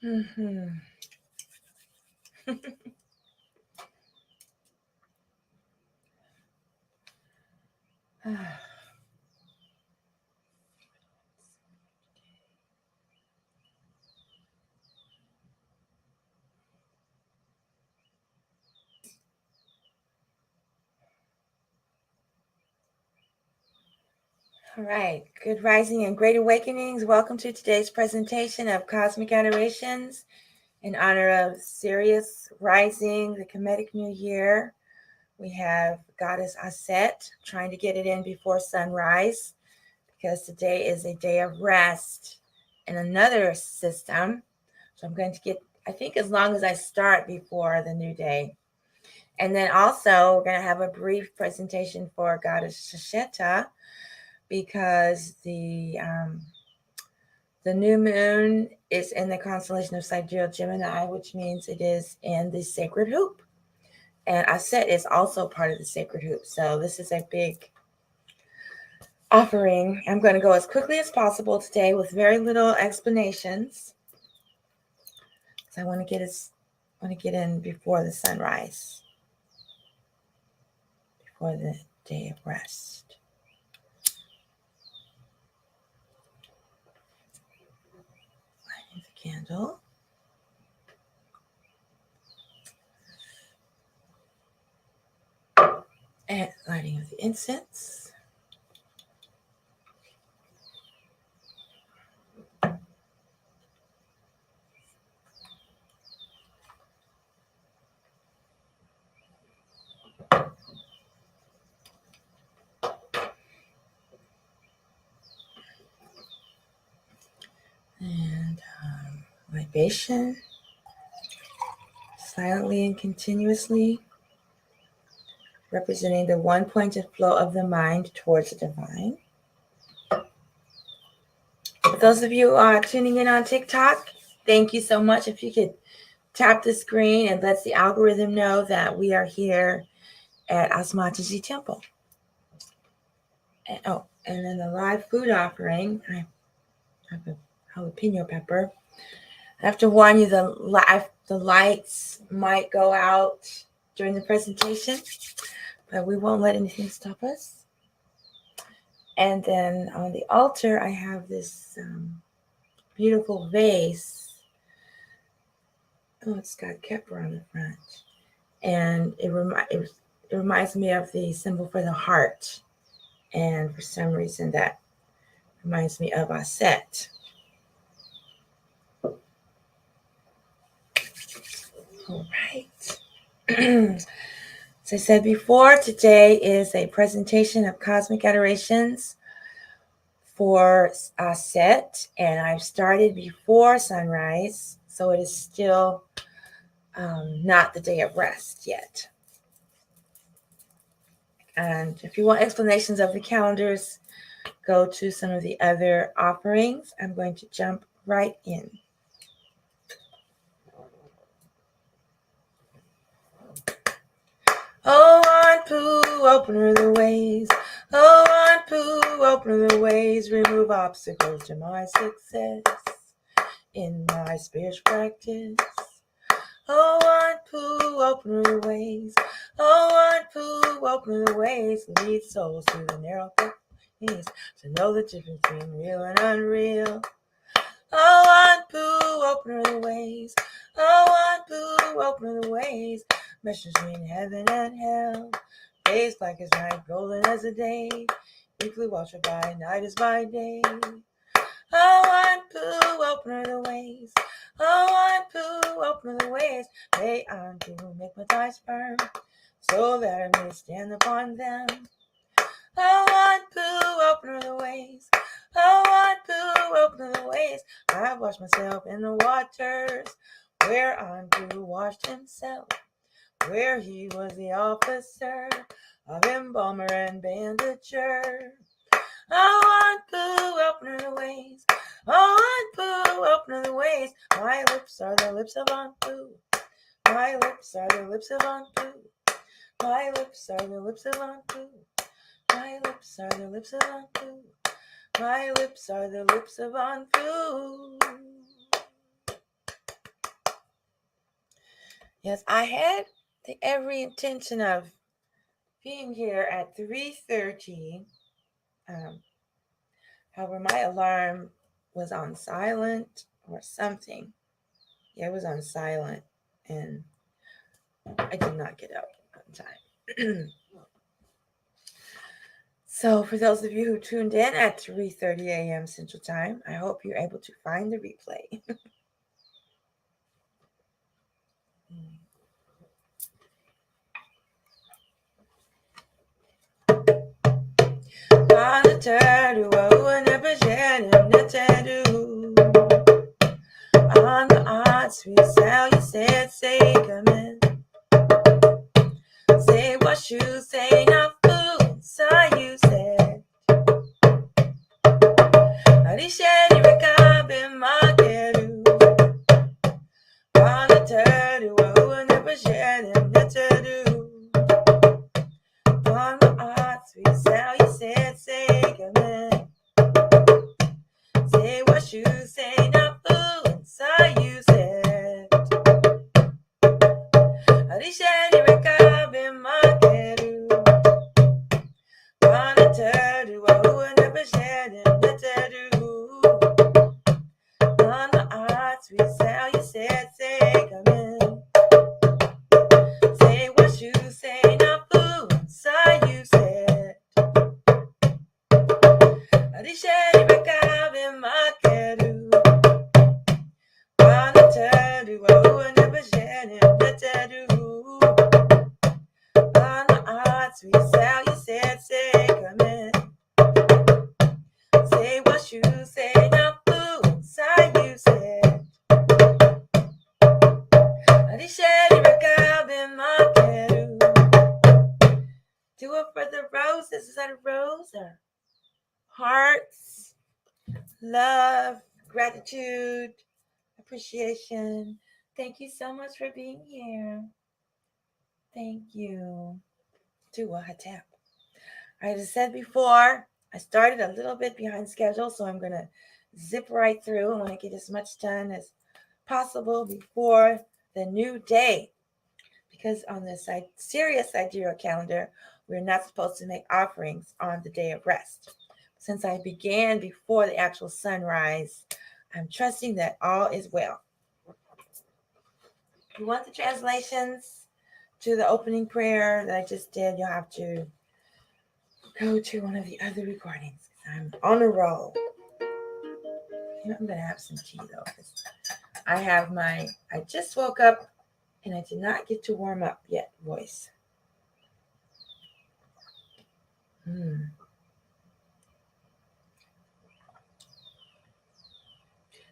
Mm-hmm. All right. Good rising and great awakenings. Welcome to today's presentation of Cosmic Adorations in honor of Sirius rising, the Kemetic New Year. We have Goddess Aset trying to get it in before sunrise because today is a day of rest in another system. So I'm going to get, I think, as long as I start before the new day. And then also we're going to have a brief presentation for Goddess Shasheta because the new moon is in the constellation of Sidereal Gemini, which means it is in the sacred hoop. And Aset is also part of the sacred hoop. So this is a big offering. I'm going to go as quickly as possible today with very little explanations. So I want to get in before the sunrise, before the day of rest. Lighting the candle. And lighting of the incense. And libation, silently and continuously, representing the one-pointed flow of the mind towards the divine. For those of you tuning in on TikTok, thank you so much. If you could tap the screen and let the algorithm know that we are here at Asmataji Temple. And then the live food offering, I have a jalapeno pepper. I have to warn you, the lights might go out during the presentation, but we won't let anything stop us. And then on the altar, I have this beautiful vase. Oh, it's got Kepler on the front. And it reminds me of the symbol for the heart. And for some reason, that reminds me of Aset. All right. As I said before, today is a presentation of Cosmic Adorations for Aset, and I've started before sunrise, so it is still not the day of rest yet. And if you want explanations of the calendars, go to some of the other offerings. I'm going to jump right in. Oh, Anpu, opener the ways. Oh, Anpu, opener the ways. Remove obstacles to my success in my spiritual practice. Oh, Anpu, opener the ways. Oh, Anpu, opener the ways. Lead souls through the narrow pathways to know the difference between real and unreal. Oh, Anpu, opener the ways. Oh, Anpu, opener the ways. Measures between heaven and hell. Days black as night, golden as the day. Weekly watcher by night is by day. Oh, Anpu, opener the ways. Oh, Anpu, opener the ways. May Anpu make my ties firm, so that I may stand upon them. Oh, Anpu, opener the ways. Oh, Anpu, opener the ways. I washed myself in the waters where Anpu washed himself, where he was the officer of embalmer and bandager. Oh, Anpu, opener the ways. Oh, Anpu, opener the ways. My lips are the lips of Anpu. My lips are the lips of Anpu. My lips are the lips of Anpu. My lips are the lips of Anpu. My lips are the lips of Anpu. Yes, I had every intention of being here at 3:30. However, my alarm was on silent or something. Yeah, it was on silent, and I did not get up on time. So for those of you who tuned in at 3:30 a.m. Central Time, I hope you're able to find the replay. On the odds, we sell, you said, say, come in. Say what you say, not food, so you said. Alisheni rekabe makeru. On the turtle, oh, never shared him, neteru. On the odds, we sell, you said, say, come in. Say what you say, not food, so you said. Alisheni rekabe makeru. On the turtle, oh, never shared him, neteru. On the odds, we sell, you said, say, come in. Say what you say, not food, so you said. Alisheni rekabe makeru. On the turtle, oh, never shared him, neteru. On the odds, we sell, you said, say, come in. Say what you say, not food, so you said. Alisheni rekabe makeru. Do it for the roses. Is that a rose or hearts? Love, gratitude, appreciation. Thank you so much for being here. Thank you. Do a tap. As I said before, I started a little bit behind schedule, so I'm going to zip right through. I want to get as much done as possible before the new day. Because on the serious sidereal calendar, we're not supposed to make offerings on the day of rest. Since I began before the actual sunrise, I'm trusting that all is well. If you want the translations to the opening prayer that I just did, you'll have to go to one of the other recordings. I'm on a roll. I'm going to have some tea, though, because I just woke up and I did not get to warm up yet, voice.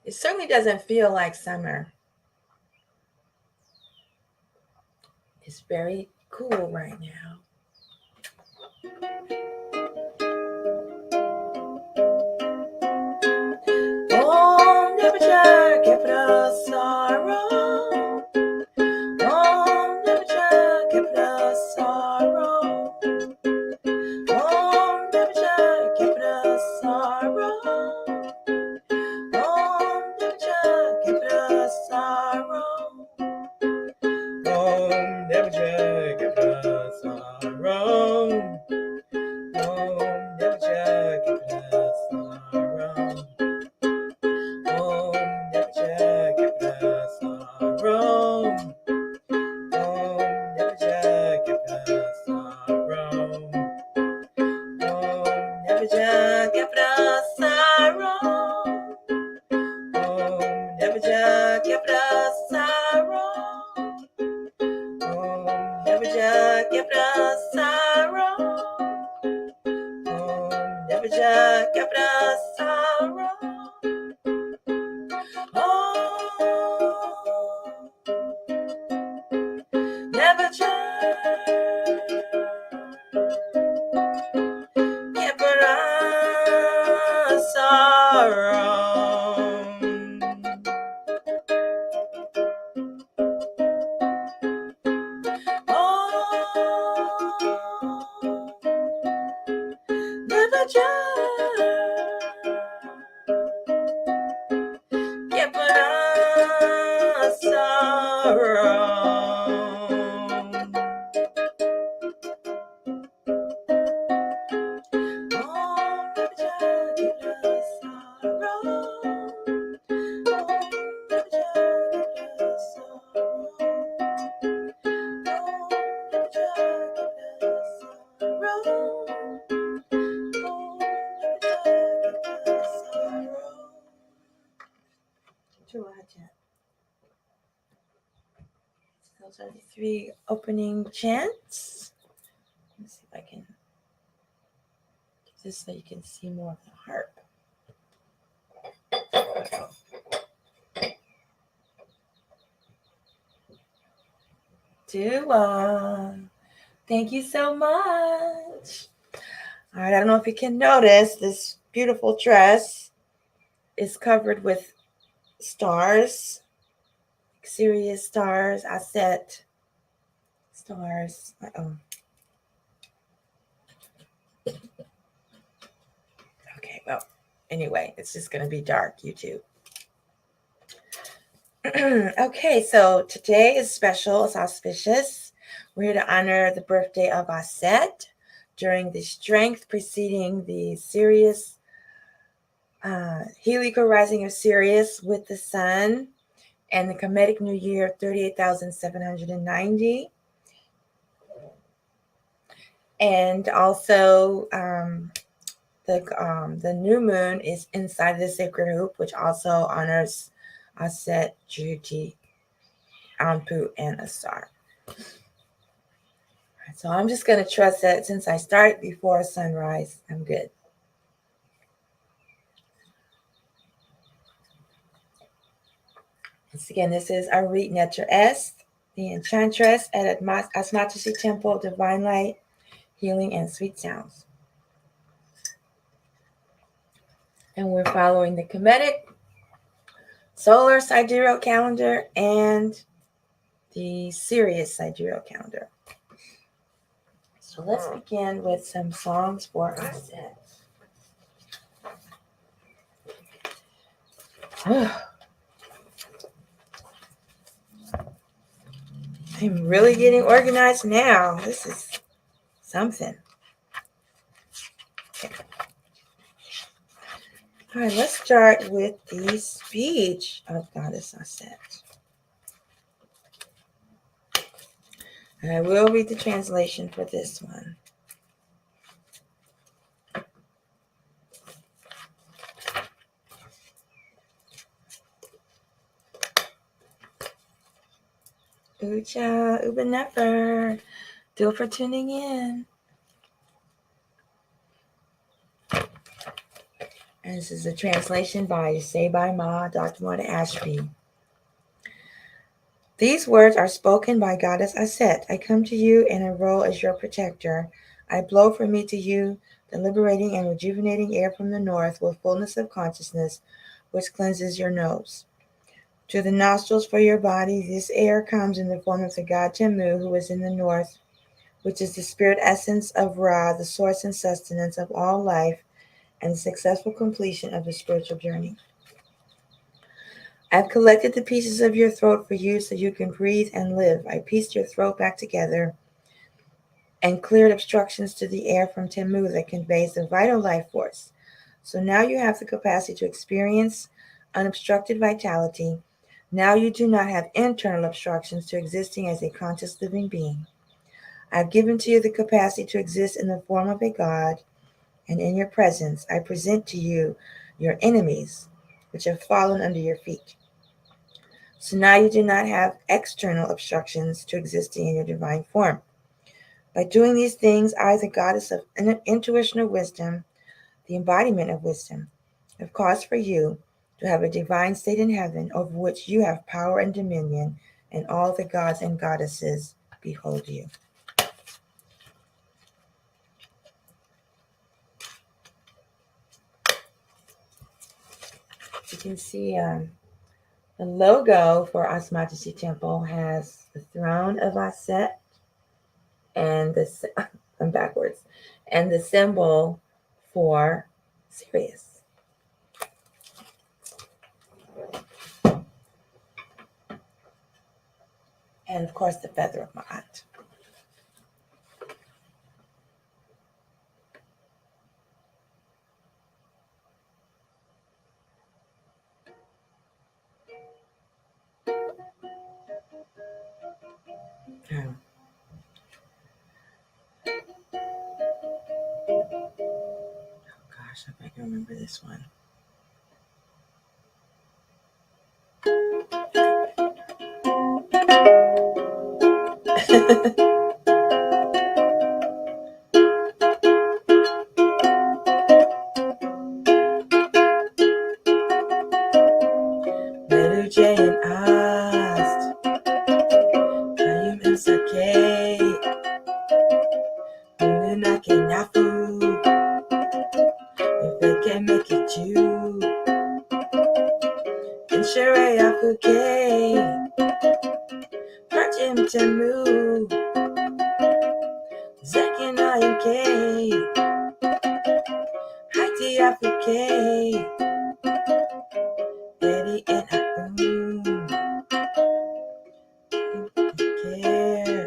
It certainly doesn't feel like summer. It's very cool right now. Oh, never try, keep it a sorrow. Oh, never try, keep it a sorrow. Oh, never try, keep it a sorrow. Oh, never try, keep it a sorrow. Oh, never try, keep it a sorrow. Oh, never try, keep it a sorrow. Oh, never try, keep it a sorrow. Oh, never try, keep it a sorrow. Oh, never try, keep it a sorrow. Oh, never try, keep it a sorrow. Oh, never try, keep it a sorrow. Oh, never try, keep it a sorrow. Oh, never try, keep it a sorrow. Never try, keep it a sorrow. Those are the 3 opening chants. Let's see if I can get this so you can see more of the harp. Dua, thank you so much. All right, I don't know if you can notice this beautiful dress is covered with stars, Sirius stars, Aset stars. Okay, well, anyway, it's just going to be dark, YouTube. Okay, so today is special, it's auspicious. We're here to honor the birthday of Aset during the strength preceding the Sirius, heliacal rising of Sirius with the sun, and the Kemetic New Year 38,790. And also, the new moon is inside the sacred hoop, which also honors Aset, Juti, Anpu, and Asar. So I'm just going to trust that since I start before sunrise, I'm good. Once again, this is Arit Netter Est, the enchantress at Asmatashi Temple of Divine Light, Healing, and Sweet Sounds. And we're following the Kemetic solar sidereal calendar and the Sirius sidereal calendar. So let's begin with some songs for Aset. I'm really getting organized now. This is something. Okay. All right, let's start with the speech of Goddess Aset. And I will read the translation for this one. Ucha, Ubenefer, do it for tuning in. And this is a translation by Say by Ma, Dr. Mona Ashby. These words are spoken by Goddess Aset. I come to you in a role as your protector. I blow from me to you the liberating and rejuvenating air from the north with fullness of consciousness, which cleanses your nose. To the nostrils for your body, this air comes in the form of the god Temu, who is in the north, which is the spirit essence of Ra, the source and sustenance of all life, and the successful completion of the spiritual journey. I've collected the pieces of your throat for you so you can breathe and live. I pieced your throat back together and cleared obstructions to the air from Temu that conveys the vital life force. So now you have the capacity to experience unobstructed vitality. Now you do not have internal obstructions to existing as a conscious living being. I've given to you the capacity to exist in the form of a God, and in your presence I present to you your enemies, which have fallen under your feet. So now you do not have external obstructions to existing in your divine form. By doing these things, I, the goddess of intuition of wisdom, the embodiment of wisdom, have caused for you to have a divine state in heaven over which you have power and dominion, and all the gods and goddesses behold you. You can see the logo for Asmatashi Temple has the throne of Aset and I'm backwards, and the symbol for Sirius. And of course the feather of Ma'at. Gosh, if I can remember this one. Meluce and Ast, Ayum and Sake, Ununake Nafu, if they can make it you, and Shere Afuke, Parchim Temu, Zekin Ayuke, Haiti Afuke, Eddie and Aum, care,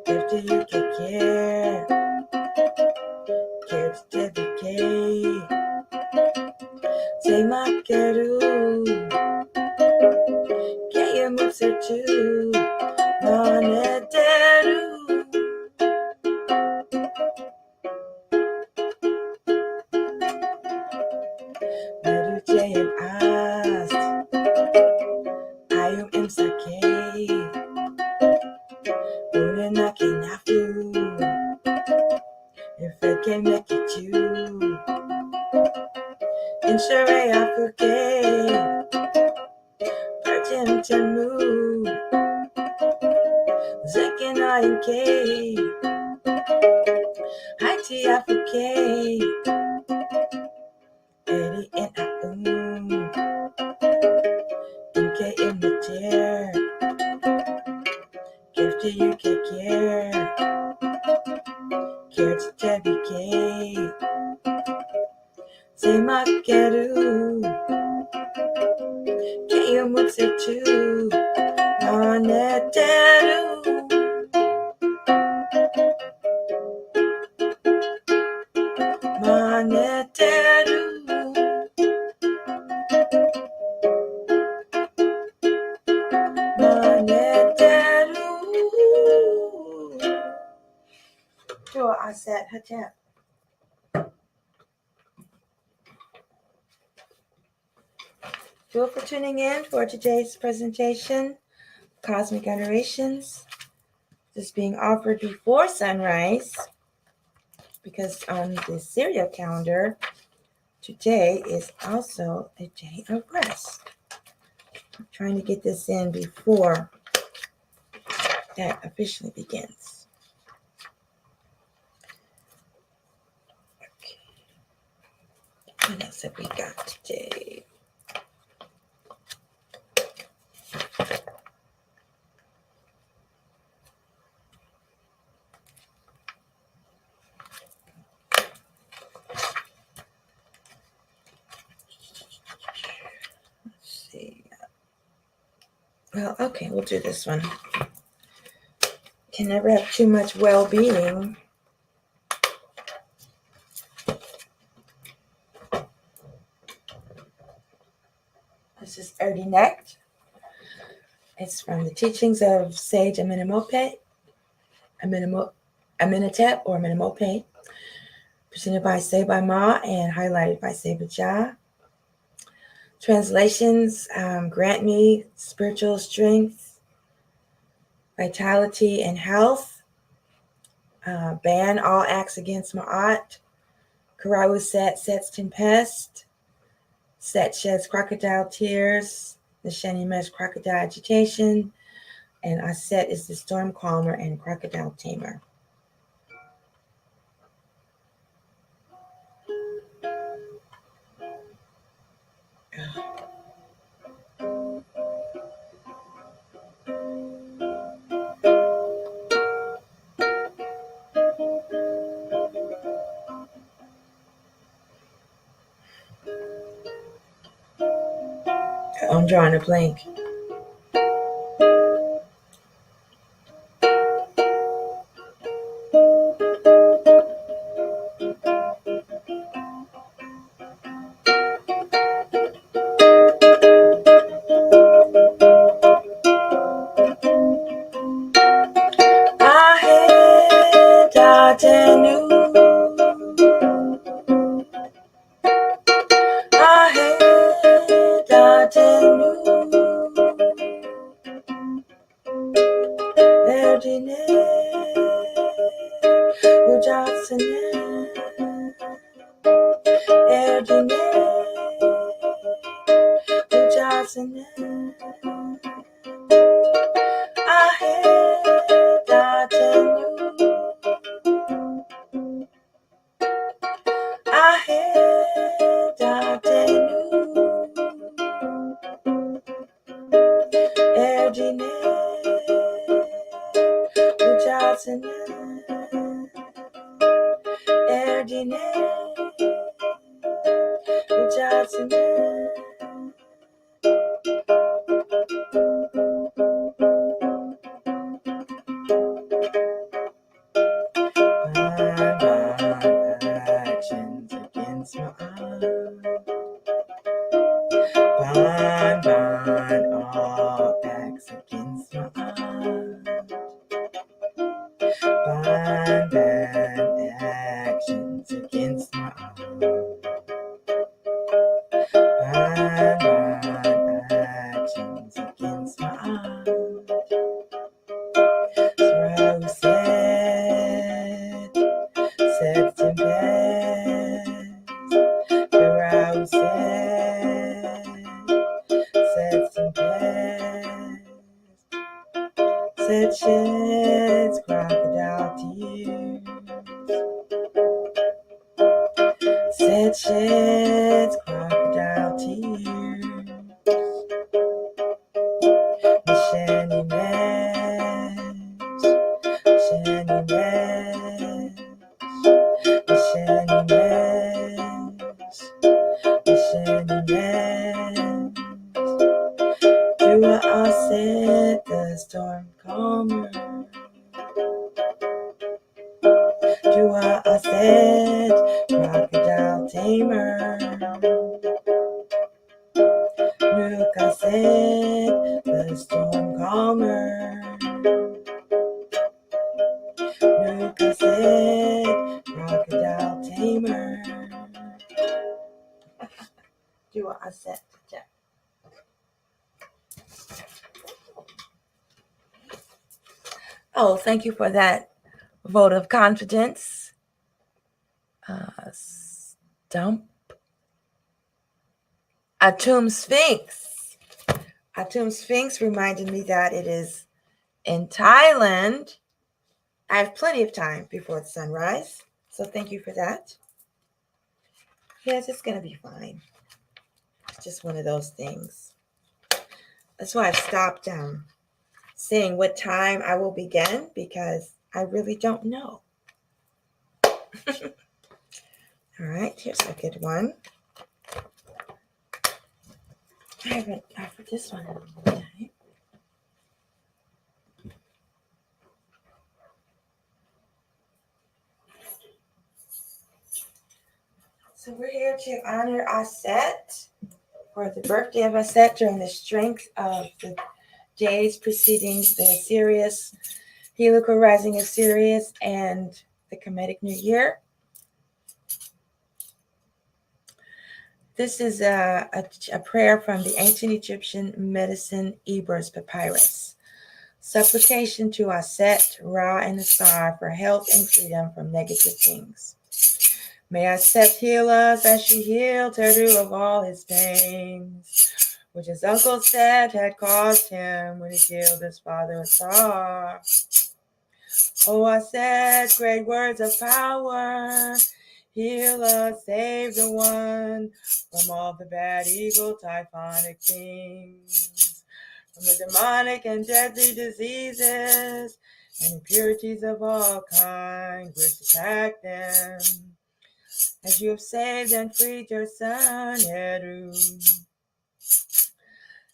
give to you care, care to dedicate, say my keru, get your moves here too, Maneteru. Meluce and Ast, Ayum and Sake, Ununake Nafu, if I can make it you, and Shere Afuke, Virgin Temu, Zekin Ayuke, Haiti Afuke, Eddie and Aum, MK in the chair, give to you care, care to Debbie K, say my keru, get your moves here too, Maneteru. Maneteru. Maneteru. Sure, Aset, Hajat. Thank you for tuning in for today's presentation, Cosmic Adorations. This is being offered before sunrise because on the serial calendar, today is also a day of rest. I'm trying to get this in before that officially begins. Okay. What else have we got today? Well, okay, we'll do this one. Can never have too much well-being. This is Erdinect. It's from the teachings of Sage Amenemhotep, or Amenemhotep, presented by Say by Ma and highlighted by Say Jah. Translations, grant me spiritual strength, vitality, and health. Ban all acts against Ma'at. Karawu Set sets tempest. Set sheds crocodile tears. The Shani Mesh crocodile agitation. And Aset is the storm calmer and crocodile tamer. I'm drawing a blank. Actions against my Bind all acts against my Bind actions against my Bind actions against my Rose sets in bed. Rose sets in bed. Said sheds crocodile tears. Said sheds crocodile tears. The shanty mesh, shanty mesh, the shanty mesh, the shanty mesh. Do what I said, the storm calmer. Do what I said, crocodile tamer. Look, I said, the storm calmer. Look, I said, crocodile tamer. Do what I said, Jeff. Oh, thank you for that vote of confidence. Stump. Atum Sphinx. Atum Sphinx reminded me that it is in Thailand. I have plenty of time before the sunrise, so thank you for that. Yes, it's going to be fine. It's just one of those things. That's why I've stopped saying what time I will begin, because I really don't know. All right, here's a good one. I haven't offered this one in a long time. So we're here to honor Aset for the birthday of Aset during the strength of the days preceding the Sirius, heliacal rising of Sirius, and the Kemetic New Year. This is a prayer from the ancient Egyptian medicine Eber's papyrus. Supplication to Aset, Ra, and Asar for health and freedom from negative things. May Aset heal us as she healed Teru of all his pains, which his uncle said had caused him when he killed his father Asar. Oh, Aset, great words of power, heal us, save the one from all the bad, evil, typhonic things, from the demonic and deadly diseases and impurities of all kinds which attack them, as you have saved and freed your son, Heru.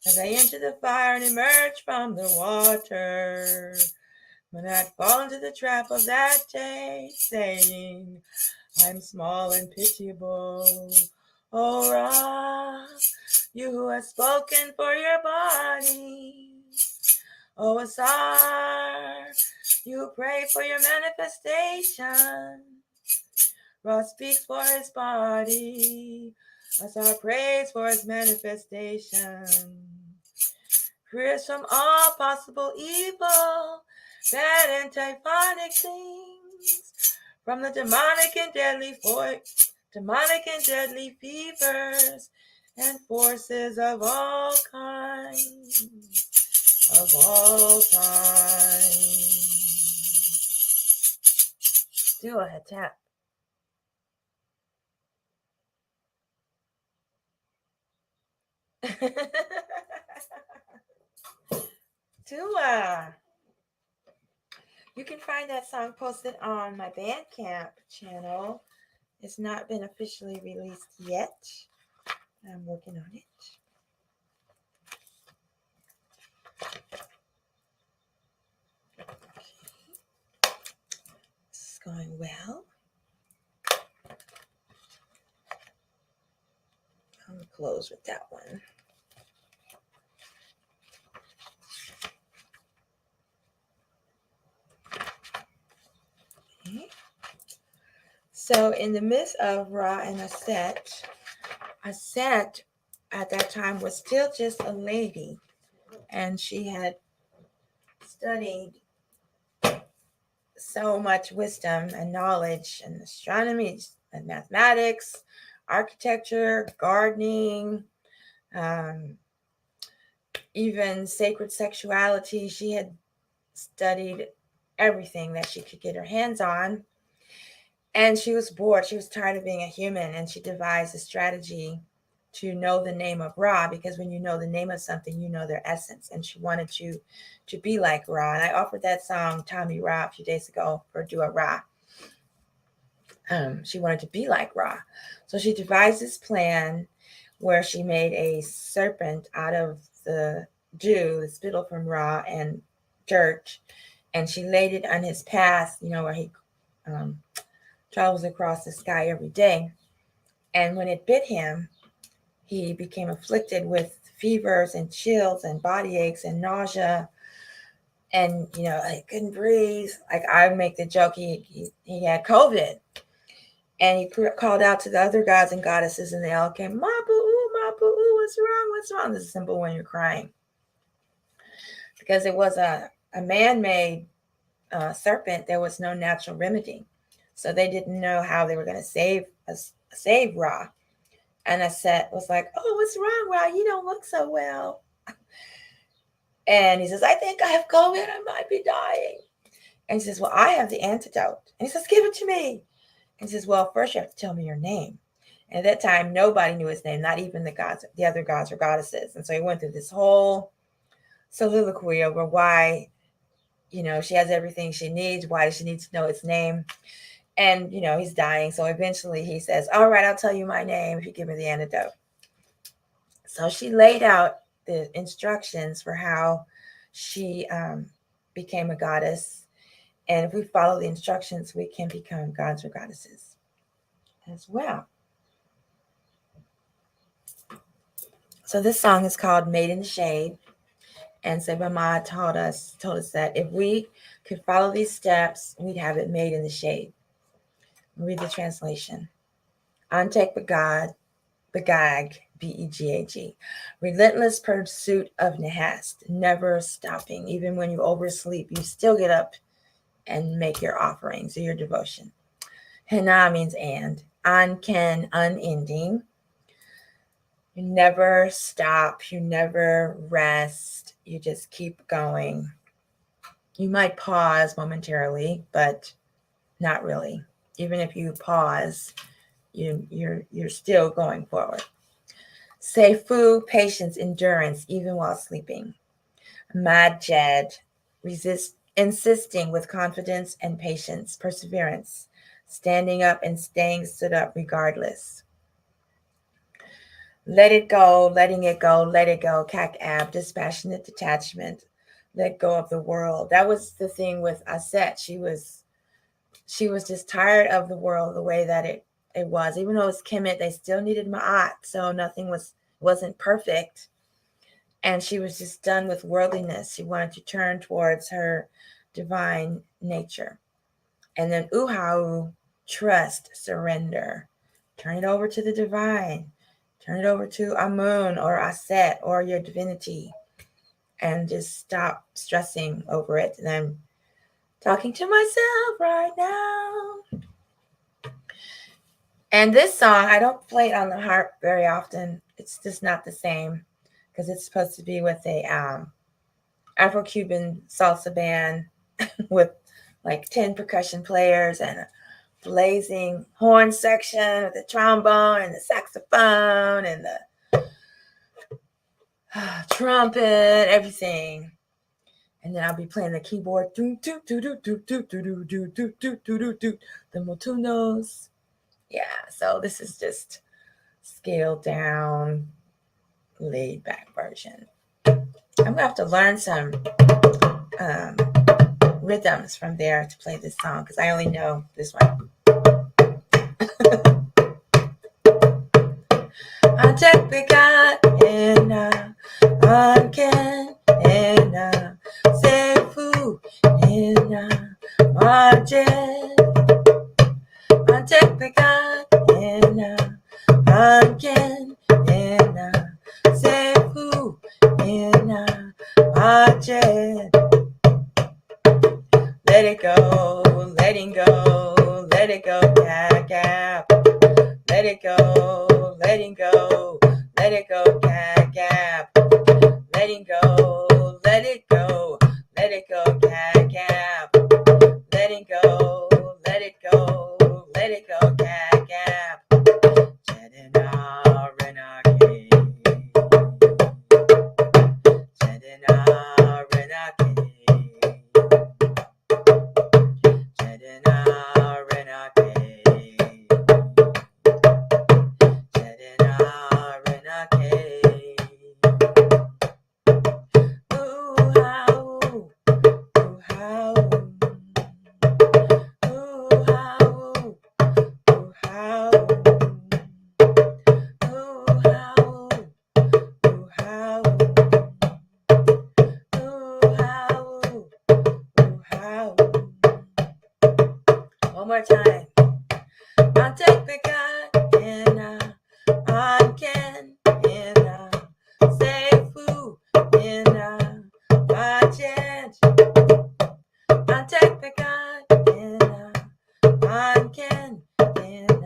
As I enter the fire and emerge from the water, when I fall into the trap of that day, saying, I'm small and pitiable. O Ra, you who have spoken for your body. O Asar, you who pray for your manifestation. Ra speaks for his body. Asar prays for his manifestation. Free us from all possible evil, bad and typhonic things. from the demonic and deadly fevers and forces of all kinds, of all kinds. Do a head tap. Tua. You can find that song posted on my Bandcamp channel. It's not been officially released yet. I'm working on it. This is going well. I'm going to close with that one. Okay. So in the midst of Ra and Aset at that time was still just a lady, and she had studied so much wisdom and knowledge and astronomy and mathematics, architecture, gardening, even sacred sexuality. She had studied everything that she could get her hands on. And she was bored. She was tired of being a human. And she devised a strategy to know the name of Ra, because when you know the name of something, you know their essence. And she wanted to be like Ra. And I offered that song, Tommy Ra, a few days ago for Do a Ra. She wanted to be like Ra. So she devised this plan where she made a serpent out of the dew, the spittle from Ra and dirt, and she laid it on his path, where he travels across the sky every day. And when it bit him, he became afflicted with fevers and chills and body aches and nausea. And, he couldn't breathe. Like I make the joke, he had COVID. And he called out to the other gods and goddesses, and they all came, Mapu, what's wrong? What's wrong? This is simple when you're crying. Because it was a man-made serpent, there was no natural remedy. So they didn't know how they were going to save Ra. And Aset was like, oh, what's wrong, Ra? You don't look so well. And he says, I think I have COVID. I might be dying. And he says, well, I have the antidote. And he says, give it to me. And he says, well, first you have to tell me your name. And at that time, nobody knew his name, not even the other gods or goddesses. And so he went through this whole soliloquy over why, she has everything she needs. Why does she need to know its name? And, he's dying. So eventually he says, all right, I'll tell you my name if you give me the antidote. So she laid out the instructions for how she became a goddess. And if we follow the instructions, we can become gods or goddesses as well. So this song is called Made in the Shade. And Sebama told us that if we could follow these steps, we'd have it made in the shade. Read the translation. Antek Begag, Begag. Relentless pursuit of Nehast, never stopping. Even when you oversleep, you still get up and make your offerings or your devotion. Hena means and. Anken, unending. You never stop. You never rest. You just keep going. You might pause momentarily, but not really. Even if you pause, you're still going forward. Seifu, patience, endurance, even while sleeping. Majed, insisting with confidence and patience, perseverance, standing up and staying stood up regardless. Let it go, letting it go, let it go. Kak'ab, dispassionate detachment, let go of the world. That was the thing with Aset. She was just tired of the world the way that it was. Even though it was Kemet, they still needed Ma'at, so nothing wasn't perfect. And she was just done with worldliness. She wanted to turn towards her divine nature. And then Uhau, trust, surrender. Turn it over to the divine. Turn it over to Amun or Aset or your divinity. And just stop stressing over it. And I'm talking to myself right now. And this song, I don't play it on the harp very often. It's just not the same because it's supposed to be with a Afro-Cuban salsa band with like 10 percussion players and a blazing horn section with the trombone and the saxophone and the trumpet, everything. And then I'll be playing the keyboard, the motunos. Yeah, so this is just scaled down, laid back version. I'm gonna have to learn some rhythms from there to play this song because I only know this one. Ancak pekat ena, anken ena, sefu ena, majet. Ancak pekat ena, anken ena, sefu ena, majet. Let it go, letting go, let it go, gap, gap. Let it go, letting go, let it go, gap, gap. Letting go, let it go, let it go, gap, gap. Letting go, let it go, let it go, gap, gap. Jedina renake, Jedina renake. One more time. I'll take the God and I can and say food and budget. I'll take the God and I can and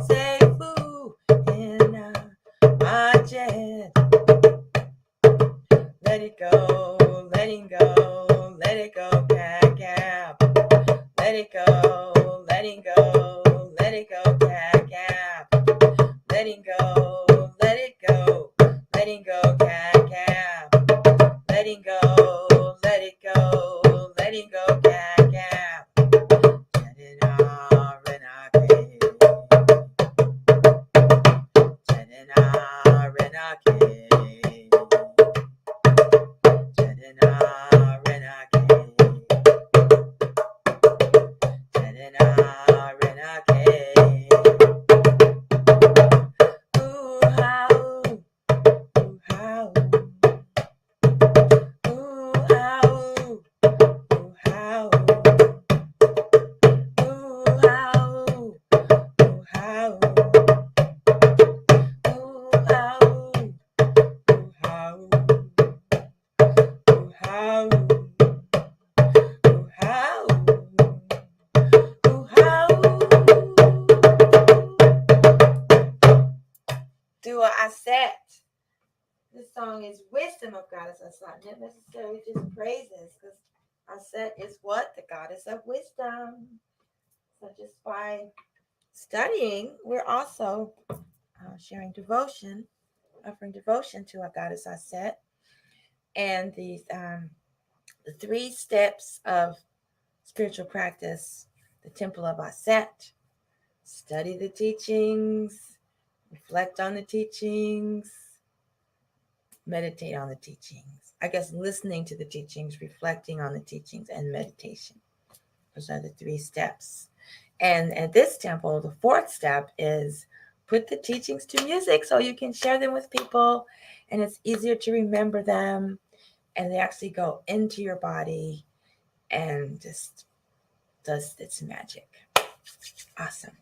say food and budget. Let it go, letting go, let it go, gap, gap. Let it go, letting go, let it go, gap, gap. Letting go, let it go, letting go, gap, gap. Letting go, let it go, letting go, gap, gap. Jedina renake, Jedina renake, Jedina renake. Do a Aset. This song is wisdom of Goddess Aset, not necessarily just praises, because Aset is what? The goddess of wisdom. So just by studying, we're also sharing devotion, offering devotion to our Goddess Aset, and the 3 steps of spiritual practice, the Temple of Aset. Study the teachings, reflect on the teachings, meditate on the teachings. I guess listening to the teachings, reflecting on the teachings, and meditation. Those are the 3 steps. And at this temple, the 4th step is put the teachings to music so you can share them with people, and it's easier to remember them, and they actually go into your body and just does its magic. Awesome.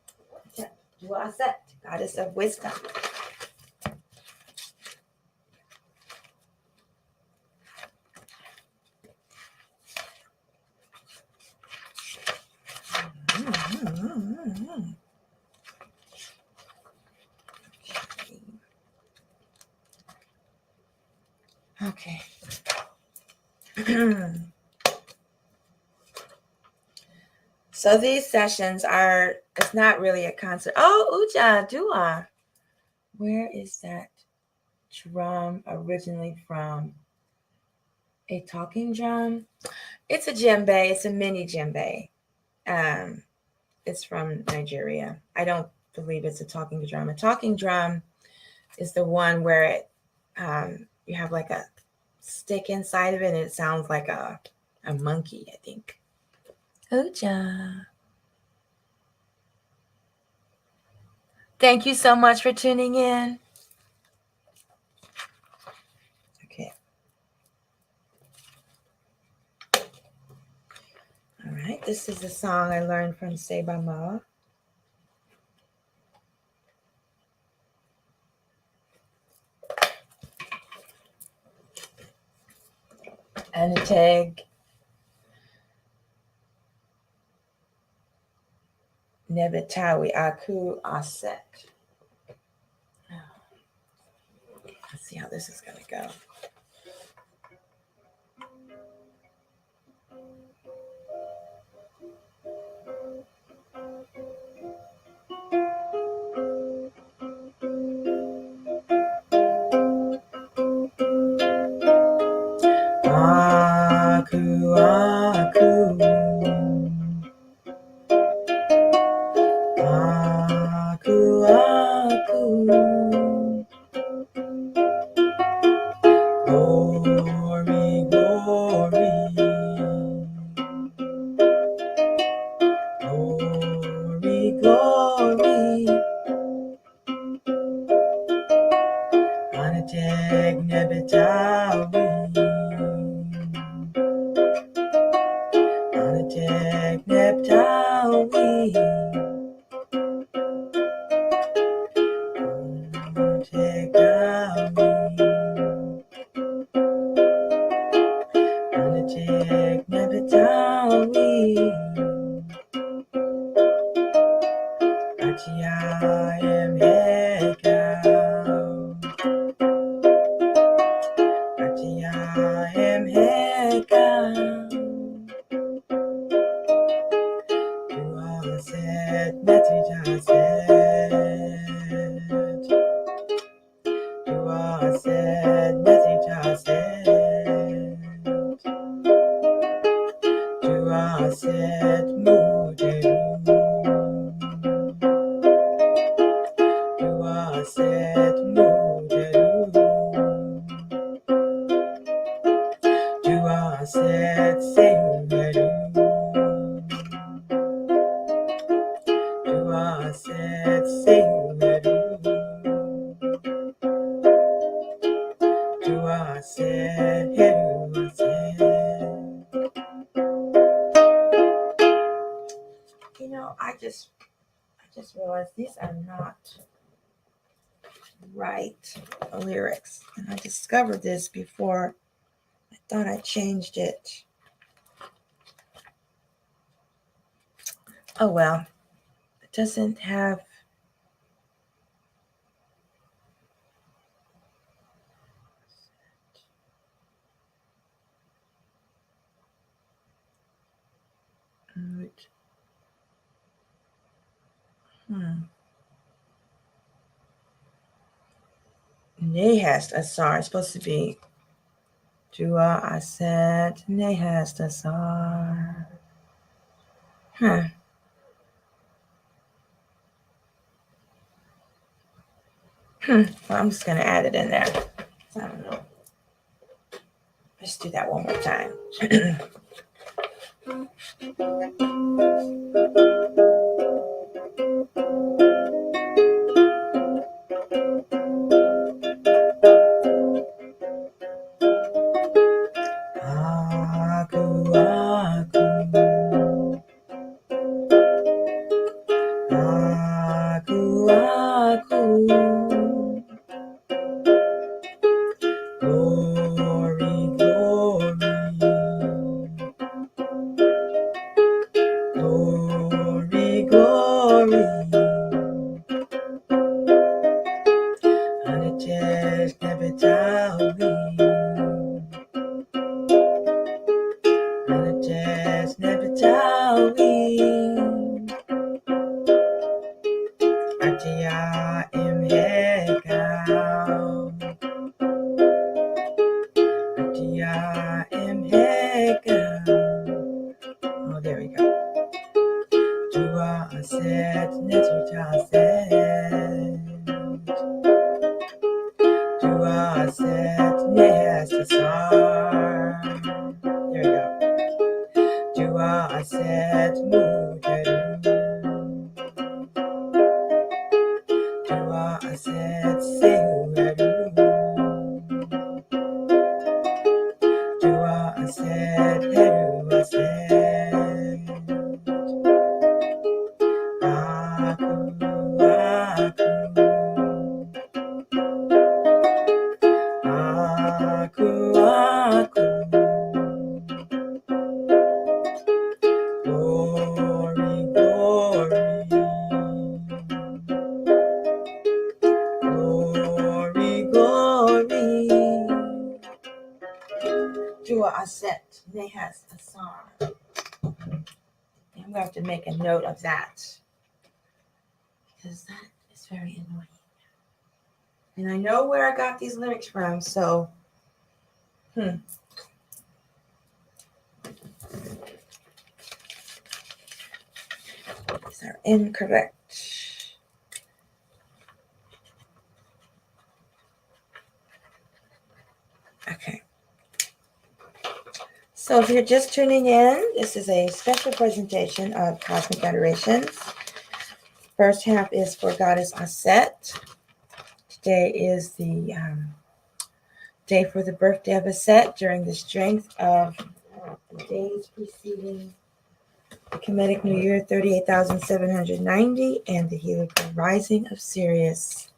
Do Aset, goddess of wisdom. So these sessions it's not really a concert. Oh, Uja, Dua. Where is that drum originally from? A talking drum? It's a djembe. It's a mini djembe. It's from Nigeria. I don't believe it's a talking drum. A talking drum is the one where you have like a stick inside of it and it sounds like a monkey, I think. Uja. Thank you so much for tuning in. Okay. All right. This is a song I learned from Seba Ma. Anateg Nebetawi Aku Aset. Let's see how this is going to go. Aku, aku, aku, aku, glory, glory, glory, glory, Anateg Nebetawi. Anateg Nebtawi. Anateg Dawi. Anateg Nebtawi. Achiayem Hekau. Achiayem Hekau. Aset, Betty Aset. Aset, Betty Aset. Aset, Muderu. Aset, Muderu. Aset, Seumeru. Aset, Seumeru. Aset, Heru Aset. You know, I just realized these are not right lyrics. And I discovered this before I thought I changed it. Oh well, it doesn't have. Nehast Asar. It's supposed to be Dua Aset Nehast Asar. Well, I'm just going to add it in there. I don't know. Let's do that one more time. Glory, Jua Aset Netrita Aset. Jua Aset Nehas Asar. There we go. Jua Aset Muteru. Jua Aset Sehueru. Jua Aset Heru Aset. Aku, aku, aku. Glory, glory. Glory, glory. Jua Aset Nehas Asar. I'm going to have to make a note of that because that is very annoying. And I know where I got these lyrics from, so these are incorrect. Okay. So if you're just tuning in, this is a special presentation of Cosmic Adorations. First half is for Goddess Aset. Today is the day for the birthday of Aset during the strength of the days preceding the Kemetic New Year 38,790 and the helical rising of Sirius.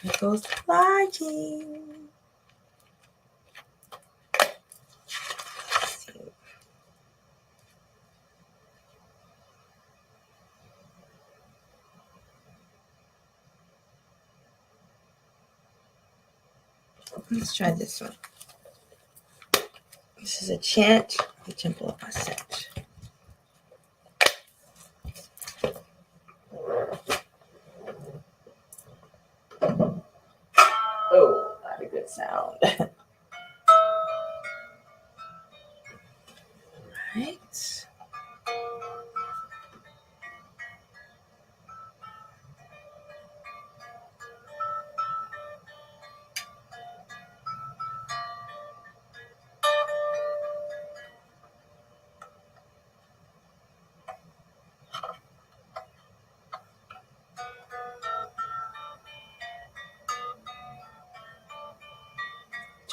It goes flying. Let's try this one. This is a chant of the Temple of Aset. Oh, not a good sound. Right.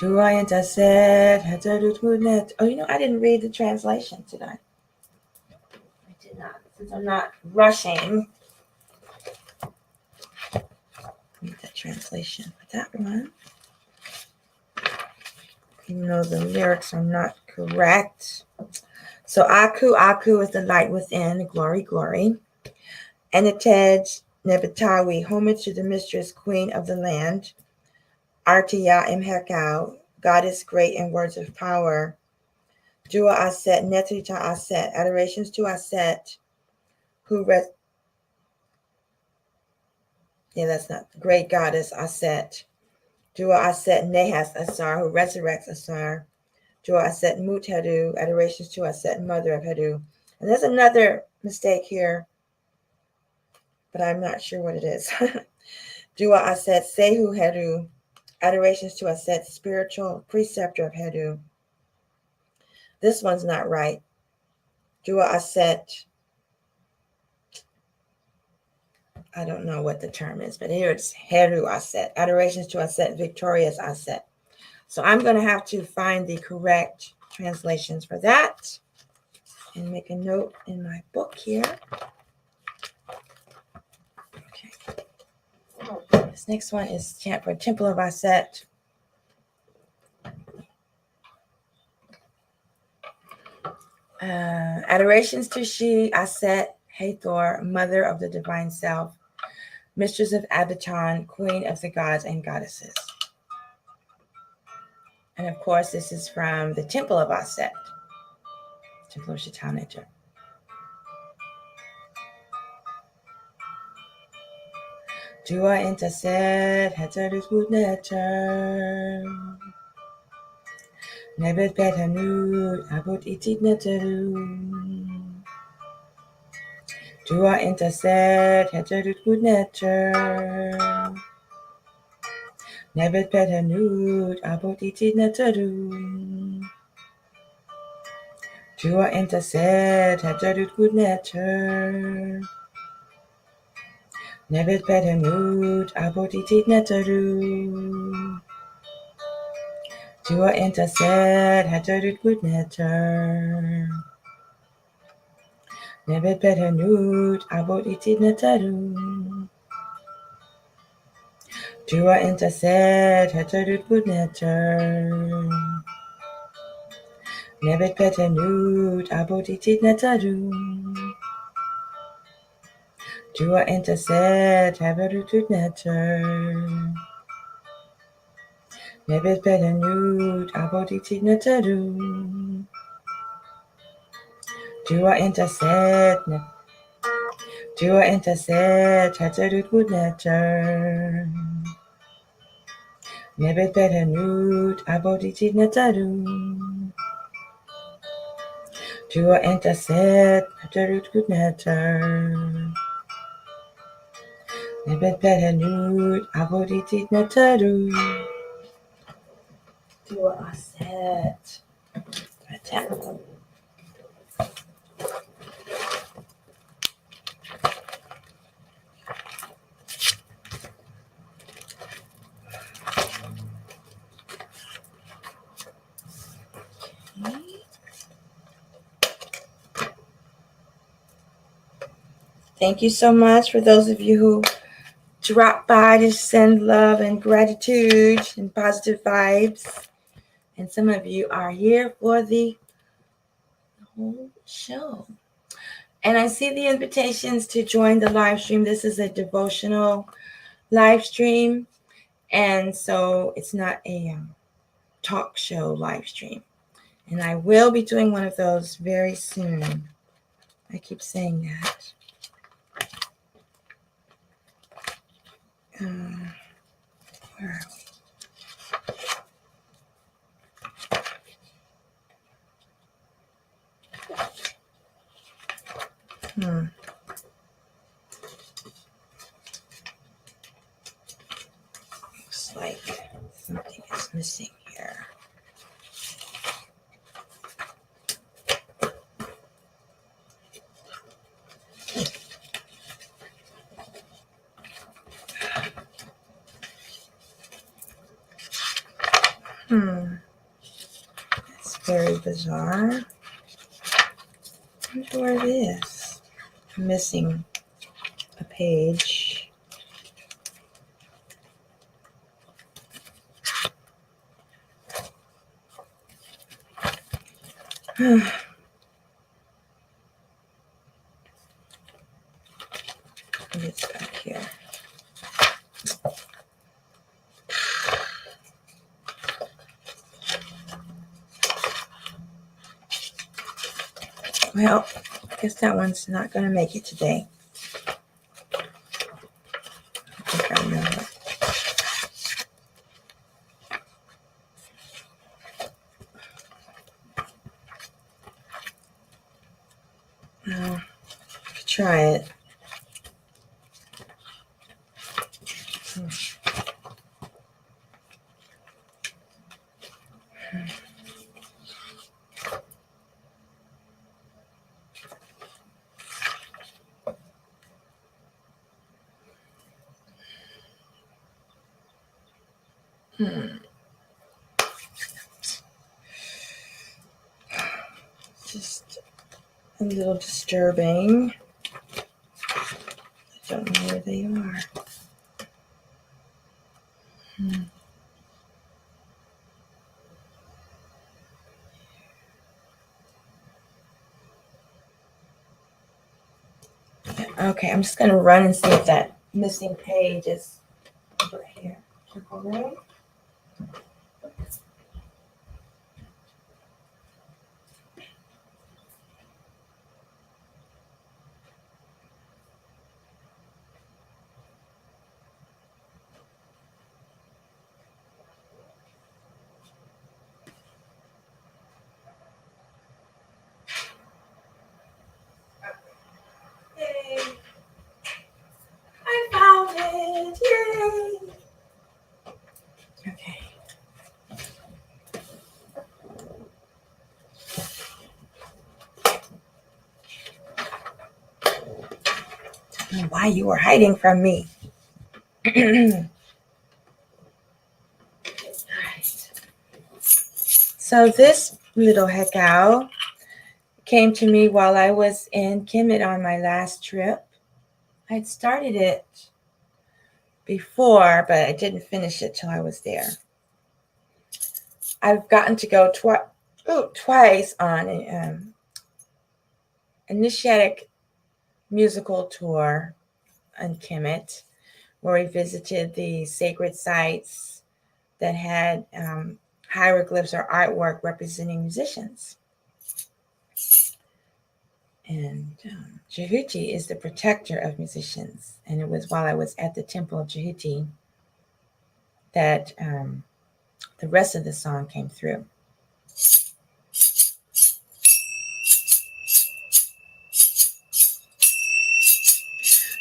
Jurayant Aset, Hatarutmunet. Oh, I didn't read the translation today. I did not, since I'm not rushing. Read that translation for that one. Even though the lyrics are not correct. So Aku, Aku is the light within, glory, glory. Anited Nebatawi, homage to the mistress, queen of the land. Artiya Imhekau, goddess great in words of power. Jua Aset, Netrita Aset, adorations to Aset, that's not great goddess Aset. Jua Aset Nehas Asar, who resurrects Asar. Jua Aset Mut Hedu, adorations to Aset, mother of Hedu. And there's another mistake here, but I'm not sure what it is. Jua Aset Sehu Hedu, adorations to Aset, spiritual preceptor of Hedu. This one's not right. Jua Aset, I don't know what the term is, but here it's Heru Aset, adorations to Aset, victorious Aset. So I'm going to have to find the correct translations for that and make a note in my book here. Okay. This next one is chant for Temple of Aset. Adorations to She, Aset, Hathor, mother of the divine self, mistress of Abaton, queen of the gods and goddesses. And of course, this is from the Temple of Aset, Temple of Shataneter. Jua Intaset, Hatarus Budneter. Nebet Betanud, Abut Itit Neteru. Dua Interset, Heterut Good Nature. Nebet Petanut, Abotiti Netarun. Dua Interset, Heterut Good Nature. Nebet Petanut, Abotiti Netarun. Dua Interset, Heterut Good Nature. Nebet Petanut, Abotiti Netarun. Dua Interset, Heterut Good Nature. Nebet Petanut, Abotitit Netadun. Dua Interset, Heterut Nature. Nebet Petanut, Abotitit Netadun. Dua Interset, Heterut Good Nature. Nebet Petanut, Abotitit Netadun. Dua Interset, Heterut Good Nature. Nebet Petanut, Abotitit Netadun. Dua Aset. Attack. Thank you so much for those of you who dropped by to send love and gratitude and positive vibes. And some of you are here for the whole show. And I see the invitations to join the live stream. This is a devotional live stream. And so it's not a talk show live stream. And I will be doing one of those very soon. I keep saying that. Where are we? Looks like something is missing here. That's very bizarre. I wonder where it is. I'm missing a page. It's back here. Well, I guess that one's not going to make it today. I think I know it. Well, I could try it. Just a little disturbing. I don't know where they are. Okay, I'm just going to run and see if that missing page is over here. Circle and why you were hiding from me. All right. So this little hekau came to me while I was in Kemet on my last trip. I'd started it before, but I didn't finish it till I was there. I've gotten to go twice on an initiatic musical tour on Kemet, where we visited the sacred sites that had hieroglyphs or artwork representing musicians. And Jehuti is the protector of musicians. And it was while I was at the temple of Jehuti that the rest of the song came through.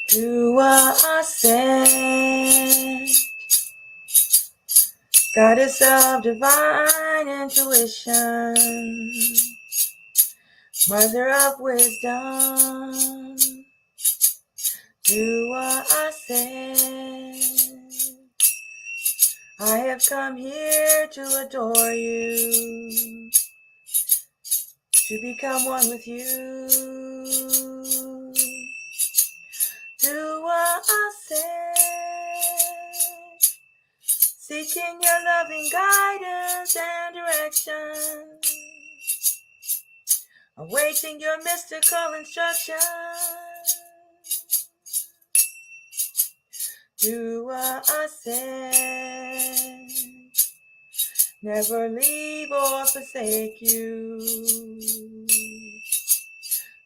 Dua Aset, goddess of divine intuition, mother of wisdom. Dua Aset, I have come here to adore you, to become one with you. Dua Aset, seeking your loving guidance and direction, awaiting your mystical instruction. Dua Aset, never leave or forsake you.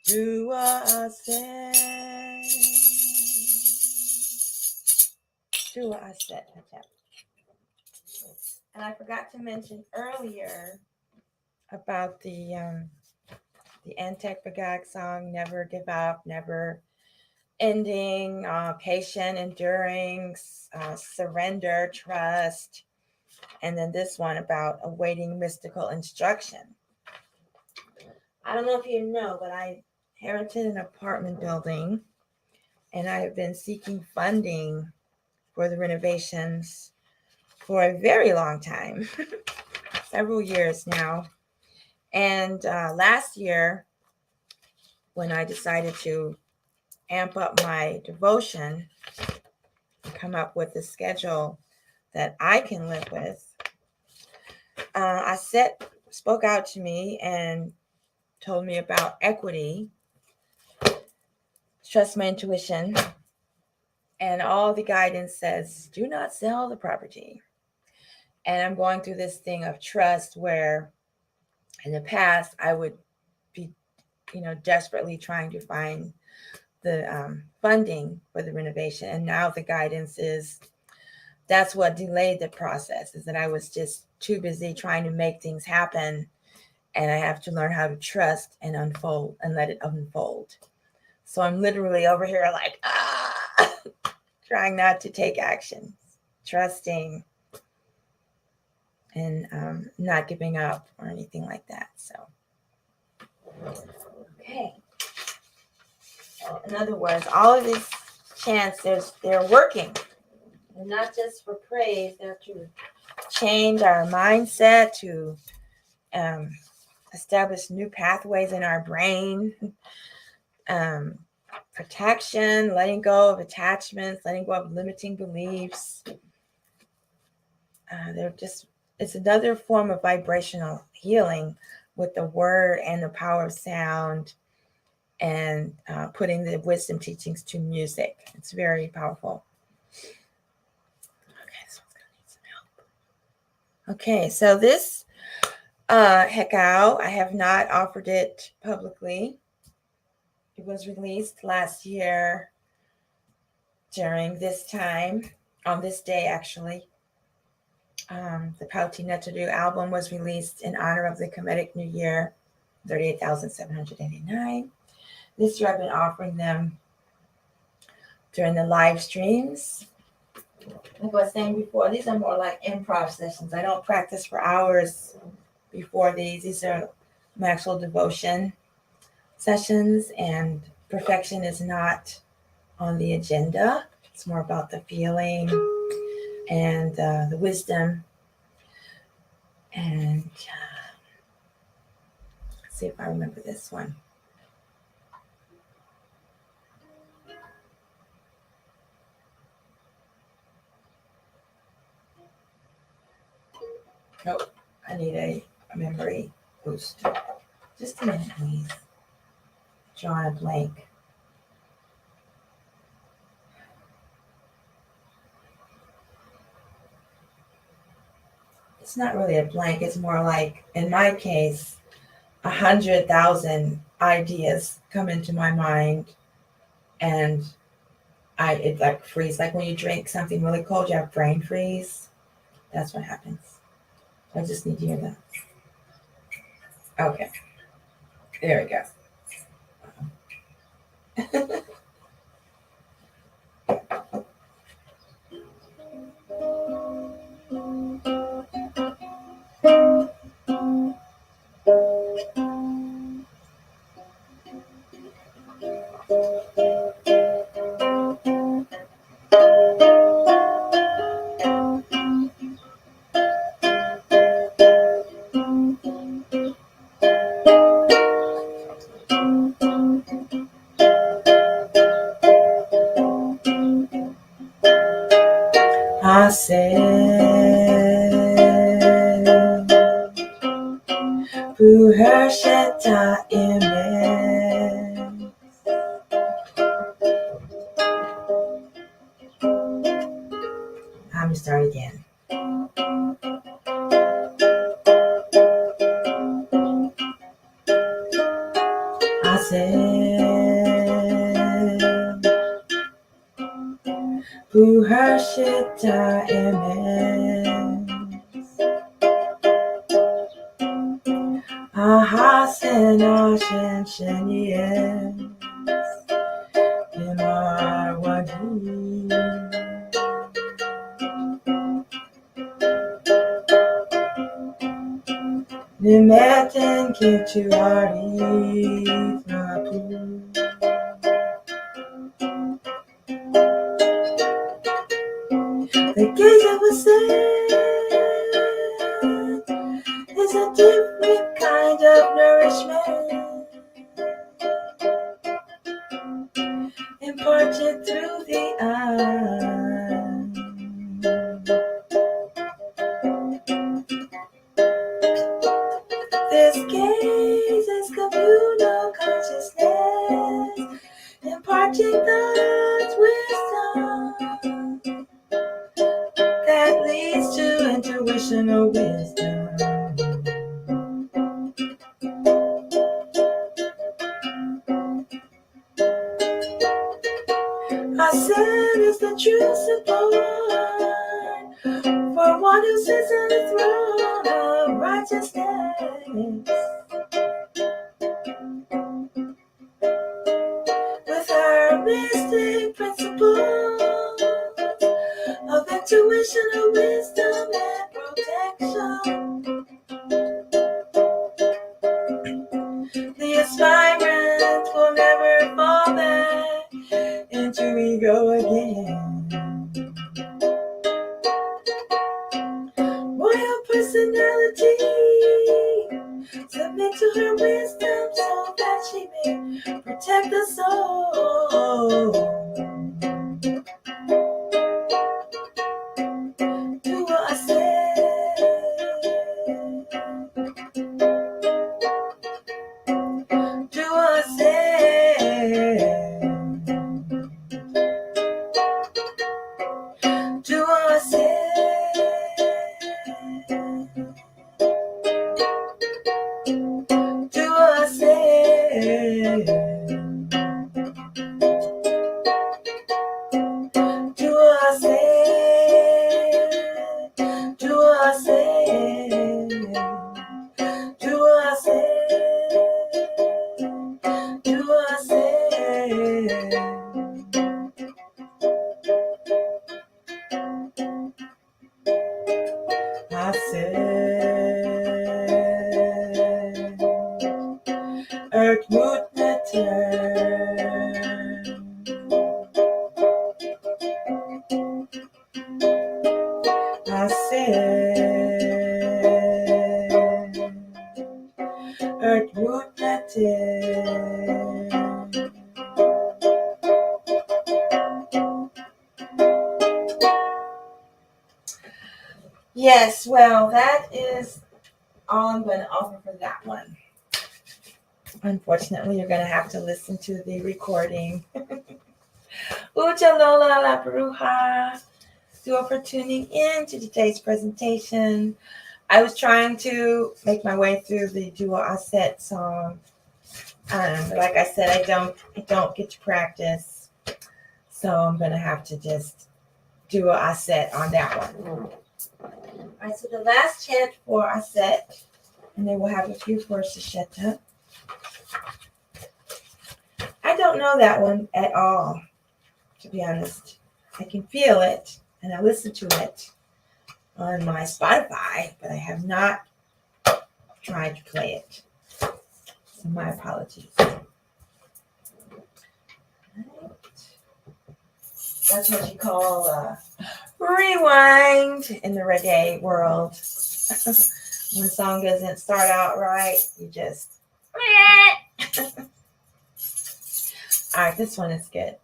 Dua Aset. Dua Aset. And I forgot to mention earlier about the Antek Bagag song, Never Give Up, Never Ending, Patient, Enduring, Surrender, Trust. And then this one about awaiting mystical instruction. I don't know if you know, but I inherited an apartment building and I have been seeking funding for the renovations for a very long time, several years now. And last year, when I decided to amp up my devotion and come up with a schedule that I can live with, Aset spoke out to me and told me about equity, trust my intuition, and all the guidance says, do not sell the property. And I'm going through this thing of trust where in the past I would be, desperately trying to find the funding for the renovation. And now the guidance is that's what delayed the process, is that I was just too busy trying to make things happen. And I have to learn how to trust and unfold and let it unfold. So I'm literally over here like, trying not to take action, trusting and not giving up or anything like that. So, okay. So in other words, all of these chants, they're working. They're not just for praise, they're to change our mindset, to establish new pathways in our brain, protection, letting go of attachments, letting go of limiting beliefs. It's another form of vibrational healing with the word and the power of sound and putting the wisdom teachings to music. It's very powerful. Okay, so it's going to need some help. Okay, so this hekau, I have not offered it publicly. It was released last year during this time, on this day actually. The Pauti Netadu album was released in honor of the Kemetic New Year, 38,789. This year I've been offering them during the live streams. Like I was saying before, these are more like improv sessions. I don't practice for hours before these. These are my actual devotion sessions, and perfection is not on the agenda. It's more about the feeling and the wisdom. And let's see if I remember this one. Oh, I need a memory boost. Just a minute, please. Drawing a blank. It's not really a blank. It's more like, in my case, 100,000 ideas come into my mind, and it like freeze. Like when you drink something really cold, you have brain freeze. That's what happens. I just need to hear that. Okay, there we go. Aset, Buhersheta Emet. I'm gonna start again. Aset, Buhersheta Emet. Ahasen Ashen Shenien. Imarwadi. Nimeten Kintuari Napu. The gaze of a saint is a different kind of nourishment, imparted through the eye. This gaze is communal consciousness, imparting God's wisdom that leads to intuitional wisdom. Aset is the true support for one who sits on the throne of righteousness. With her mystic principles of intuitional wisdom and protection, the aspirant will never fall back into ego again. Royal personality, submit to her wisdom so that she may protect the soul. Do what I say. Do what I say. Yes, well, that is all I'm going to offer for that one. Unfortunately, you're going to have to listen to the recording. Uja Lola La Bruja. Duo for tuning in to today's presentation. I was trying to make my way through the duo Aset song. But like I said, I don't get to practice. So I'm going to have to just do a Aset on that one. All right, so the last chant for Aset, and then we'll have a few for Shasheta. I don't know that one at all, to be honest. I can feel it, and I listen to it on my Spotify, but I have not tried to play it. So my apologies. Right. That's what you call rewind in the reggae world. When a song doesn't start out right, you just... All right, this one is good.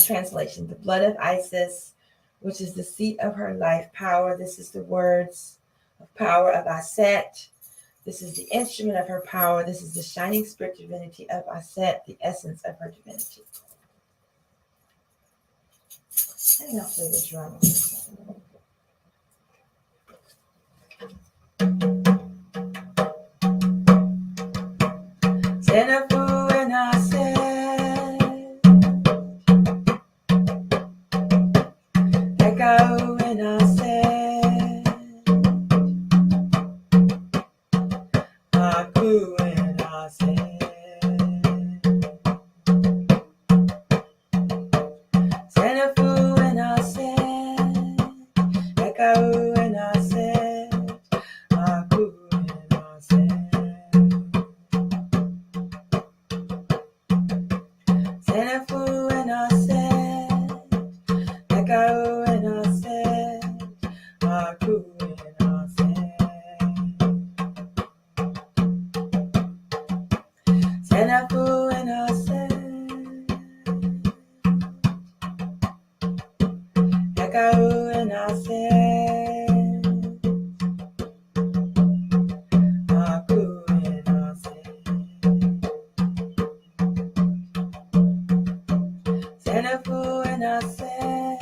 Translation: the blood of Isis, which is the seat of her life power. This is the words of power of Aset. This is the instrument of her power. This is the shining spirit divinity of Aset, the essence of her divinity. I think I'll play the drum. Zenabu and Aset, Echo and Aset, Aku and Aset, Zenabu and Aset, Echo and Aset, Aku and Aset, Zenabu and Aset, Echo and Aset, Aku and Aset, Zenabu and Aset, Echo and Aset, Aku and Aset, Zenabu and Aset,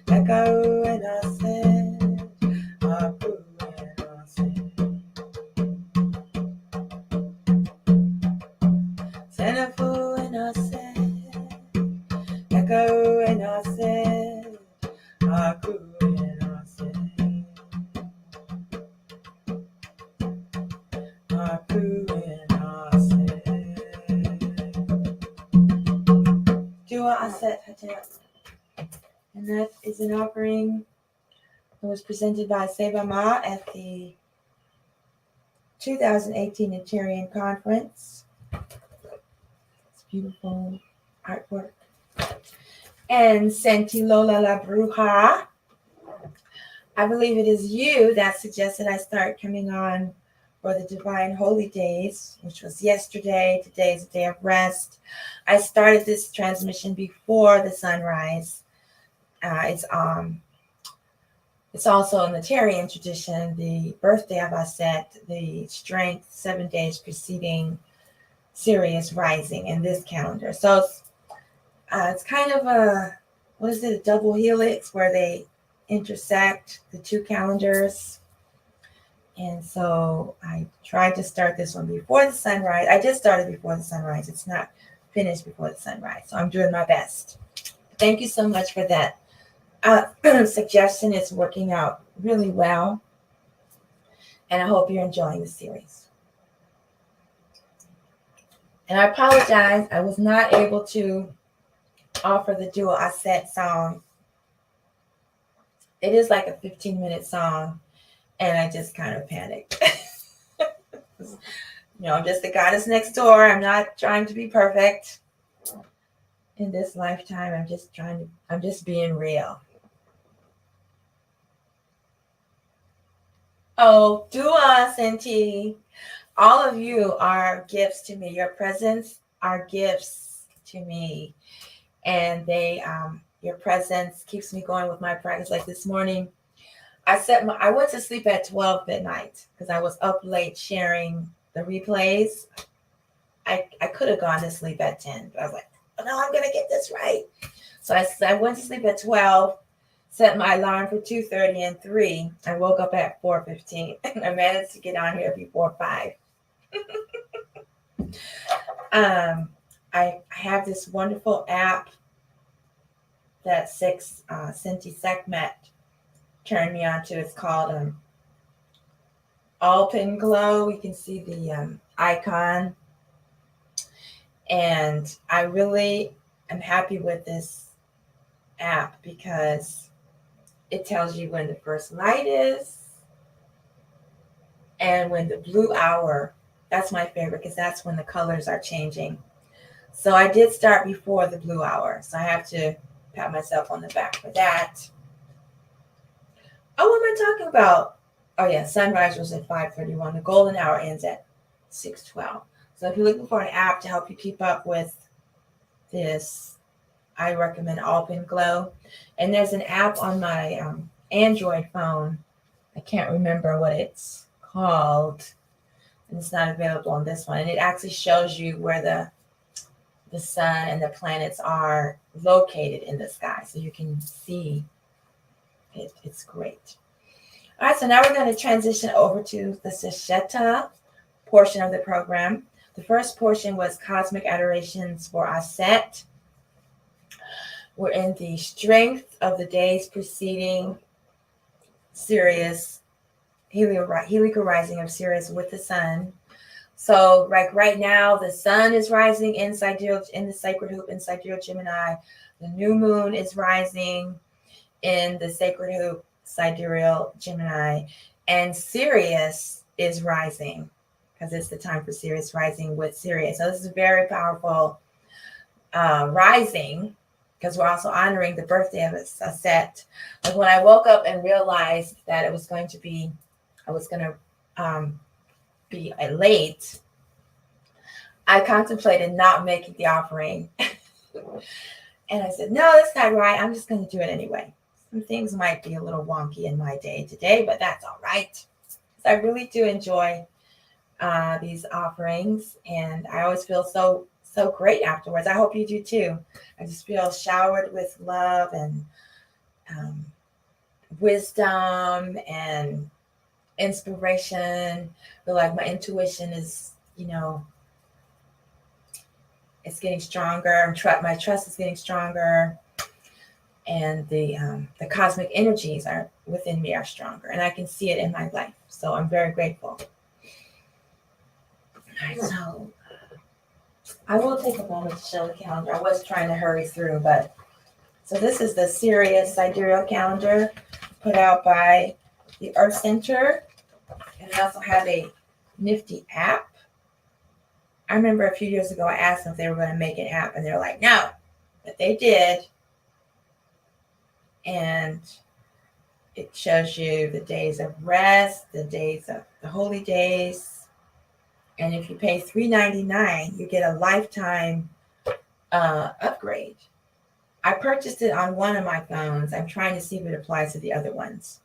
Echo and Aset, Aku and Aset, Zenabu and Aset, Echo and Aset, Aku and Aset, Aku and Aset. Dua Aset Hatet. And that is an offering that was presented by Seba Ma at the 2018 Interior Conference. It's beautiful artwork. And Senti Lola La Bruja. I believe it is you that suggested I start coming on for the Divine Holy Days, which was yesterday. Today is a day of rest. I started this transmission before the sunrise. It's also in the Tarian tradition, the birthday of Aset, the strength 7 days preceding Sirius rising in this calendar. So it's kind of a double helix where they intersect the two calendars. And so I tried to start this one before the sunrise. I just started before the sunrise. It's not finished before the sunrise. So I'm doing my best. Thank you so much for that suggestion. It's working out really well. And I hope you're enjoying the series. And I apologize. I was not able to offer the duo Aset song. It is like a 15-minute song. And I just kind of panicked. I'm just the goddess next door. I'm not trying to be perfect in this lifetime. I'm just being real. Oh, Dua Senti. All of you are gifts to me. Your presence are gifts to me. And your presence keeps me going with my practice. Like this morning, I went to sleep at 12 midnight because I was up late sharing the replays. I could have gone to sleep at 10, but I was like, oh, no, I'm going to get this right. So I went to sleep at 12, set my alarm for 2:30 and 3. I woke up at 4:15 and I managed to get on here before 5. I have this wonderful app that Cinti Sekhmet turned me on to. It's called Alpen Glow. You can see the icon. And I really am happy with this app because it tells you when the first light is and when the blue hour. That's my favorite because that's when the colors are changing. So I did start before the blue hour. So I have to pat myself on the back for that. Oh, what am I talking about? Oh yeah, sunrise was at 5:31. The golden hour ends at 6:12. So if you're looking for an app to help you keep up with this, I recommend Alpen Glow. And there's an app on my Android phone. I can't remember what it's called. And it's not available on this one. And it actually shows you where the sun and the planets are located in the sky. So you can see it. It's great. All right, so now we're going to transition over to the Sesheta portion of the program. The first portion was Cosmic Adorations for Aset. We're in the strength of the days preceding Sirius, heliacal rising of Sirius with the sun. So right now, the sun is rising in the sacred hoop in Sidereal Gemini. The new moon is rising in the sacred hoop Sidereal Gemini. And Sirius is rising because it's the time for Sirius rising with Sirius. So this is a very powerful rising because we're also honoring the birthday of Aset. Like when I woke up and realized that I was going to be late, I contemplated not making the offering. And I said, no, that's not right. I'm just going to do it anyway. Some things might be a little wonky in my day today, but that's all right. So I really do enjoy these offerings, and I always feel so great afterwards. I hope you do too. I just feel showered with love and wisdom and inspiration. I feel like my intuition is, it's getting stronger. My trust is getting stronger, and the cosmic energies are within me are stronger, and I can see it in my life. So I'm very grateful. All right, so I will take a moment to show the calendar. I was trying to hurry through, but so this is the Sirius Sidereal calendar put out by the Earth Center, and I also have a nifty app. I remember a few years ago I asked them if they were going to make an app, and they were like, no, but they did. And it shows you the days of rest, the days of the holy days. And if you pay $3.99, you get a lifetime upgrade. I purchased it on one of my phones. I'm trying to see if it applies to the other ones.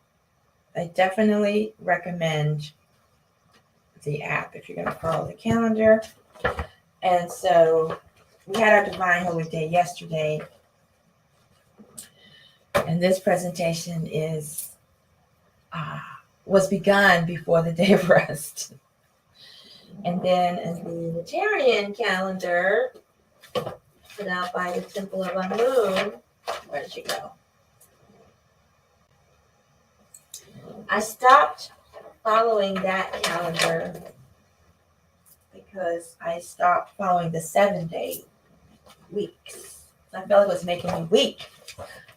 I definitely recommend the app if you're going to follow the calendar. And so we had our Divine Holy Day yesterday. And this presentation was begun before the day of rest. And then in the Unitarian calendar, put out by the Temple of Amun, where did you go? I stopped following that calendar because I stopped following the 7-day weeks. I felt it was making me weak.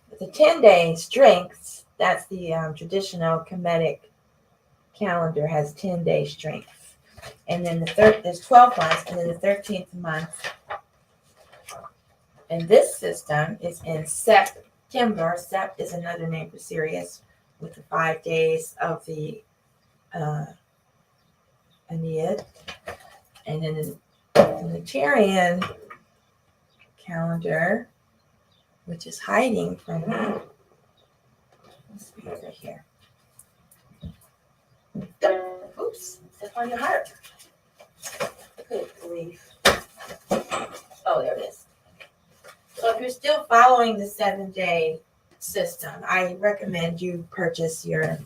But the 10-day strengths, that's the traditional Kemetic calendar, has 10-day strength. And then there's 12 months, and then the 13th month in this system is in September. Sept is another name for Sirius, with the 5 days of the Aeneid. And then the Unitarian calendar, which is hiding from me. Let's be over here. Oops, step on your heart. Good grief. Oh, there it is. So if you're still following the 7-day system, I recommend you purchase your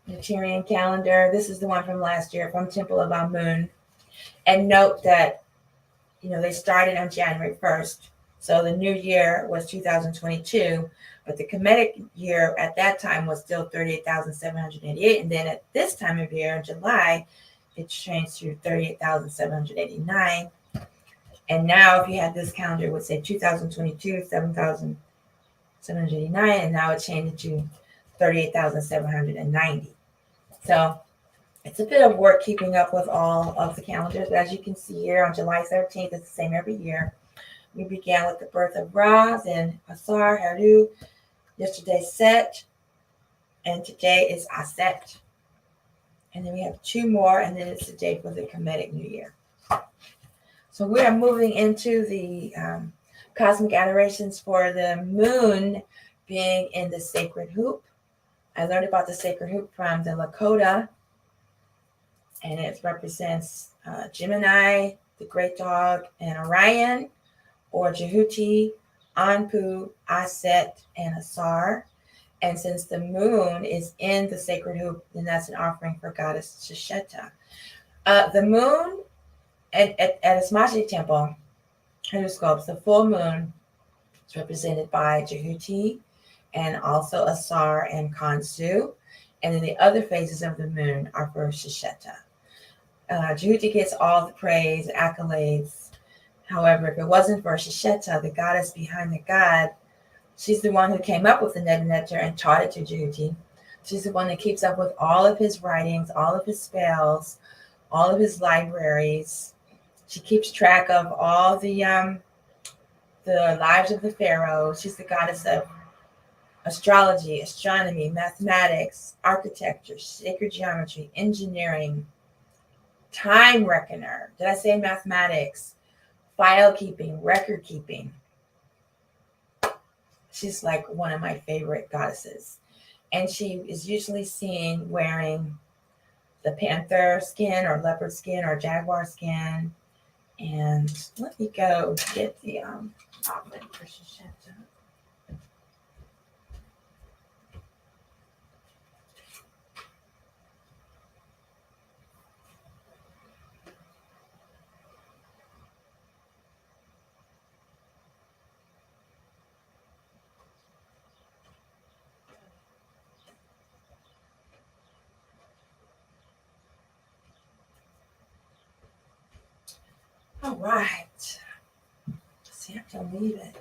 Nigerian calendar. This is the one from last year from Temple of Amun. And note that, they started on January 1st. So the new year was 2022, but the Kemetic year at that time was still 38,788. And then at this time of year, in July, it changed to 38,789. And now if you had this calendar, it would say 2022, 7,789. And now it changed to 38,790. So it's a bit of work keeping up with all of the calendars. But as you can see here, on July 13th, it's the same every year. We began with the birth of Ra, then Asar, Heru, yesterday Set, and today is Aset. And then we have 2 more, and then it's the day for the Kemetic New Year. So we are moving into the cosmic adorations for the moon being in the sacred hoop. I learned about the sacred hoop from the Lakota, and it represents Gemini, the great dog, and Orion, or Jehuti, Anpu, Aset, and Asar. And since the moon is in the sacred hoop, then that's an offering for goddess Shisheta. The moon at Asmaji temple, horoscopes, the full moon is represented by Jehuti and also Asar and Kansu. And then the other phases of the moon are for Shisheta. Jehuti gets all the praise, accolades. However, if it wasn't for Shisheta, the goddess behind the god, she's the one who came up with the Nebunetter and taught it to Jehuti. She's the one that keeps up with all of his writings, all of his spells, all of his libraries. She keeps track of all the lives of the pharaohs. She's the goddess of astrology, astronomy, mathematics, architecture, sacred geometry, engineering, time reckoner. Did I say mathematics? File keeping, record keeping. She's like one of my favorite goddesses. And she is usually seen wearing the panther skin or leopard skin or jaguar skin. And let me go get the offering for Shisheta. All right. See, I have to leave at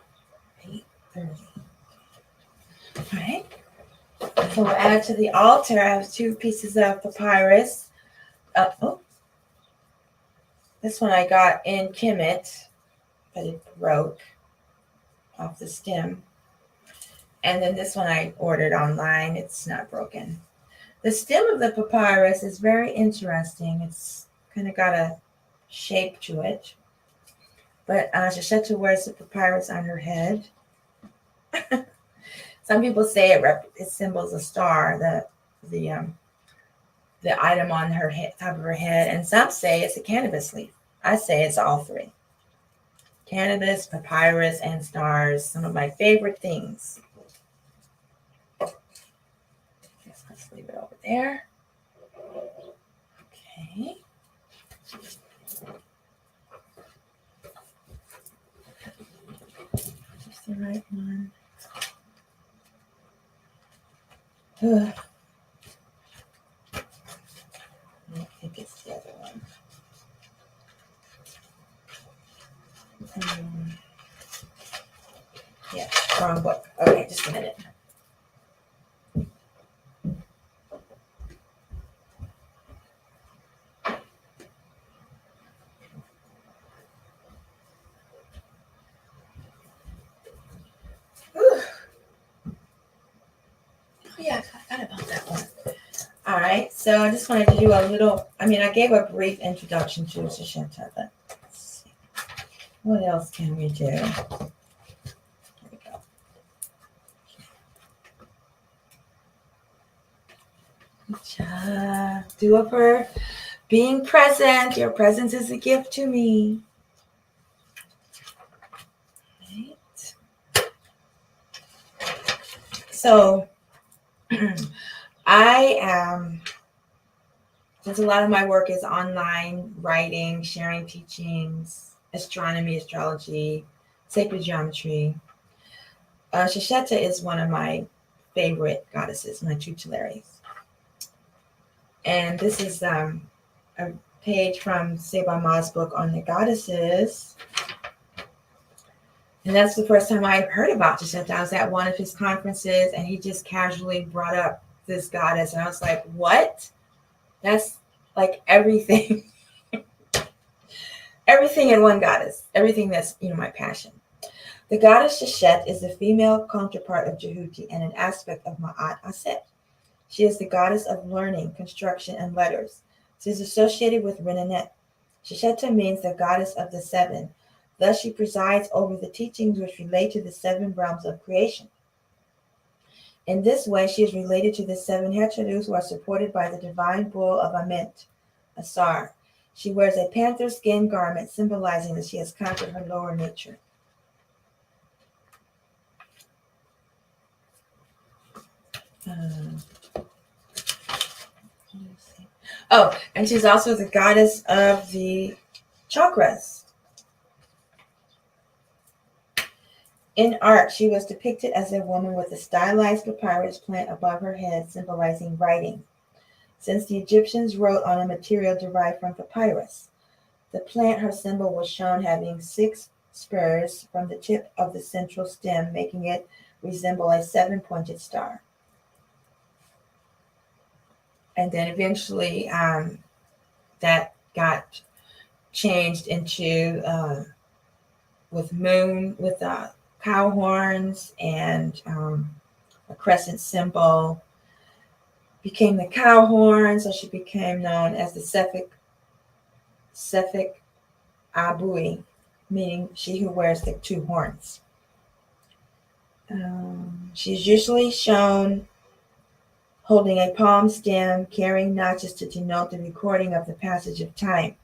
8:30. All right. So we'll add to the altar. I have 2 pieces of papyrus. This one I got in Kemet, but it broke off the stem. And then this one I ordered online. It's not broken. The stem of the papyrus is very interesting. It's kind of got a shape to it. But Shisheta wears the papyrus on her head. Some people say it symbols a star, the item on her head, top of her head, and some say it's a cannabis leaf. I say it's all 3. Cannabis, papyrus, and stars, some of my favorite things. Let's leave it over there. Okay. Just the right one. I think it's the other one. Yeah, wrong book. Okay, just a minute. Yeah, I forgot about that one. All right, so I just wanted to do a little, I gave a brief introduction to Shisheta, but let's see. What else can we do? Here we go. Do it for being present. Your presence is a gift to me. Right. So I am, since a lot of my work is online, writing, sharing teachings, astronomy, astrology, sacred geometry, Shasheta is one of my favorite goddesses, my tutelaries. And this is a page from Seba Ma's book on the goddesses. And that's the first time I heard about Shasheta. I was at one of his conferences and he just casually brought up this goddess. And I was like, what? That's like everything. Everything in one goddess. Everything that's, my passion. The goddess Shashet is the female counterpart of Jehuti and an aspect of Ma'at Aset. She is the goddess of learning, construction, and letters. She is associated with Renanet. Shasheta means the goddess of the seven. Thus, she presides over the teachings which relate to the seven realms of creation. In this way, she is related to the seven Hecherus who are supported by the divine bull of Ament, Asar. She wears a panther skin garment, symbolizing that she has conquered her lower nature. And she's also the goddess of the chakras. In art, she was depicted as a woman with a stylized papyrus plant above her head, symbolizing writing. Since the Egyptians wrote on a material derived from papyrus, the plant, her symbol, was shown having 6 spurs from the tip of the central stem, making it resemble a 7-pointed star. And then eventually that got changed into with cow horns and a crescent symbol. Became the cow horn, so she became known as the Sefik Abui, meaning she who wears the 2 horns. She's usually shown holding a palm stem, carrying notches to denote the recording of the passage of time.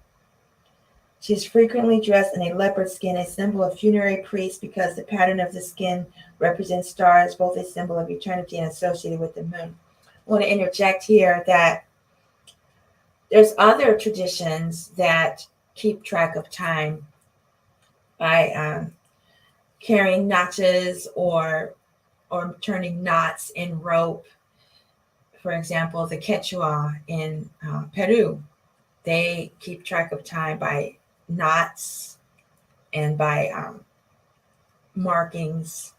She is frequently dressed in a leopard skin, a symbol of funerary priests, because the pattern of the skin represents stars, both a symbol of eternity and associated with the moon. I want to interject here that there's other traditions that keep track of time by carrying notches or turning knots in rope. For example, the Quechua in Peru, they keep track of time by knots and by markings.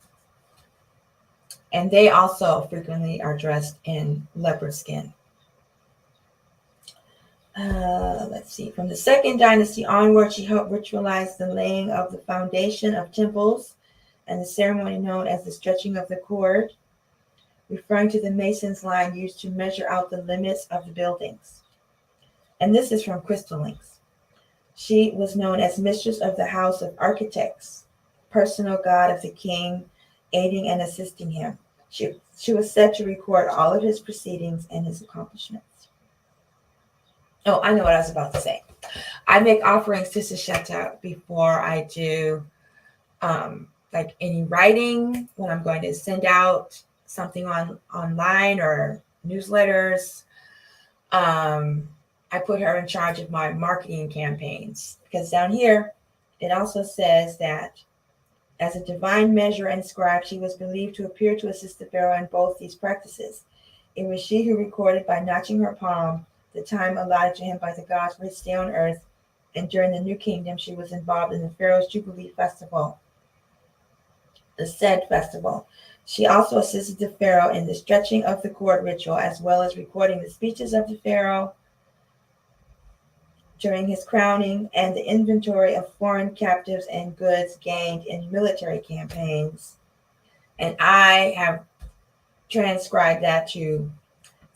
And they also frequently are dressed in leopard skin. Let's see. From the 2nd dynasty onward, she helped ritualize the laying of the foundation of temples and the ceremony known as the stretching of the cord, referring to the mason's line used to measure out the limits of the buildings. And this is from Crystal Links. She was known as Mistress of the House of Architects, personal god of the king, aiding and assisting him. She was said to record all of his proceedings and his accomplishments. Oh, I know what I was about to say. I make offerings to Shasheta before I do like any writing, when I'm going to send out something online or newsletters. I put her in charge of my marketing campaigns, because down here it also says that as a divine measurer and scribe, she was believed to appear to assist the pharaoh in both these practices. It was she who recorded by notching her palm the time allotted to him by the gods for his stay on earth, and during the New Kingdom she was involved in the Pharaoh's Jubilee Festival, the said festival. She also assisted the pharaoh in the stretching of the cord ritual, as well as recording the speeches of the pharaoh during his crowning and the inventory of foreign captives and goods gained in military campaigns. And I have transcribed that to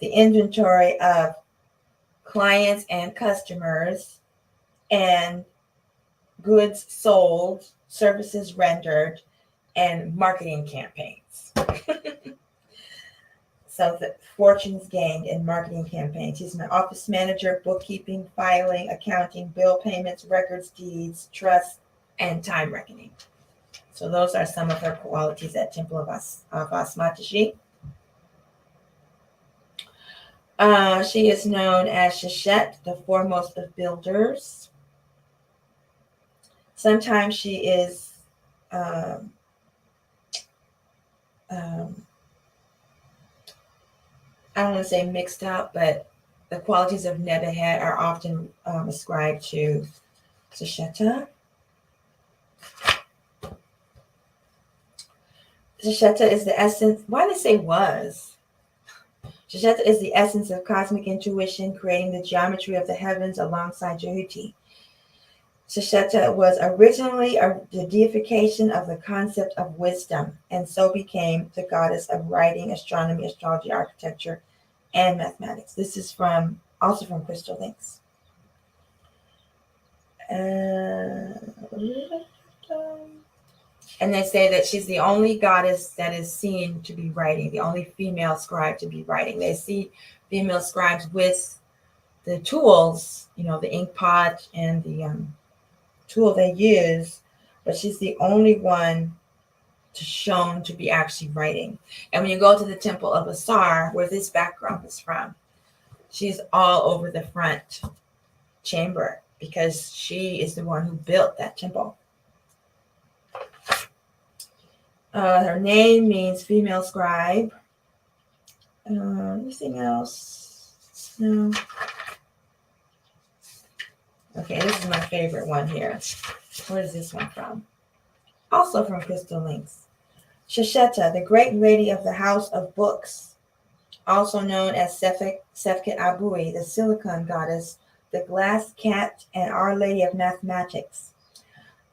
the inventory of clients and customers and goods sold, services rendered, and marketing campaigns. So the fortunes gained in marketing campaigns. He's an office manager, bookkeeping, filing, accounting, bill payments, records, deeds, trust, and time reckoning. So those are some of her qualities at Temple of Asmatashi. She is known as Sheshet, the foremost of builders. Sometimes she is I don't want to say mixed up, but the qualities of Nebuchadnezzar are often ascribed to Shesheta. Shesheta is the essence. Why did they say was? Shesheta is the essence of cosmic intuition, creating the geometry of the heavens alongside Jehuti. Shesheta was originally the deification of the concept of wisdom, and so became the goddess of writing, astronomy, astrology, architecture, and mathematics. This is also from Crystal Links. And they say that she's the only goddess that is seen to be writing, the only female scribe to be writing. They see female scribes with the tools, the ink pot and the tool they use, but she's the only one shown to be actually writing. And when you go to the Temple of Asar, where this background is from, she's all over the front chamber because she is the one who built that temple. Her name means female scribe. Anything else? No. Okay, this is my favorite one here. Where is this one from? Also from Crystal Links. Shesheta, the great lady of the house of books, also known as Sefket Abui, the silicon goddess, the glass cat, and Our Lady of Mathematics.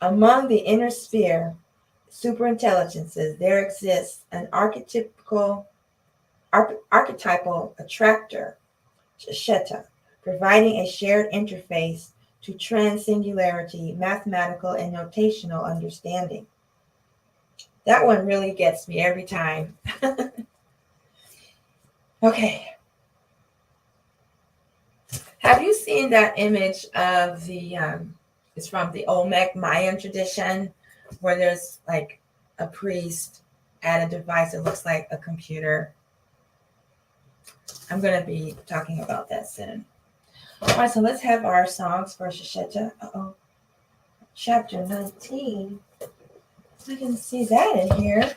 Among the inner sphere superintelligences, there exists an archetypal attractor, Shesheta, providing a shared interface to trans-singularity, mathematical, and notational understanding. That one really gets me every time. Okay. Have you seen that image of it's from the Olmec Mayan tradition, where there's like a priest at a device that looks like a computer? I'm going to be talking about that soon. All right, so let's have our songs for Shesheta. Chapter 19. I didn't see that in here.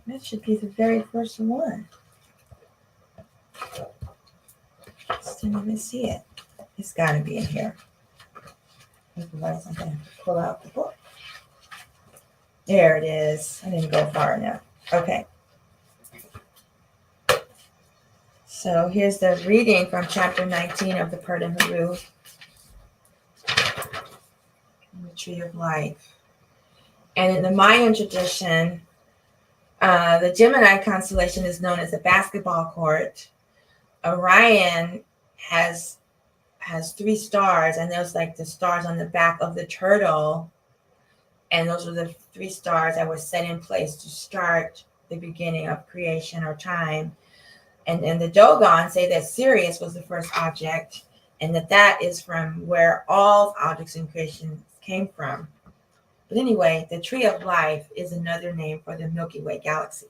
That should be the very first one. Just didn't even see it. It's got to be in here. Otherwise, I'm going to pull out the book. There it is. I didn't go far enough. Okay. So here's the reading from chapter 19 of the Purdon Haru, the Tree of Life. And in the Mayan tradition, the Gemini constellation is known as a basketball court. Orion has 3 stars, and there's like the stars on the back of the turtle. And those are the 3 stars that were set in place to start the beginning of creation or time. And the Dogon say that Sirius was the first object, and that is from where all objects in creation came from. But anyway, the Tree of Life is another name for the Milky Way galaxy.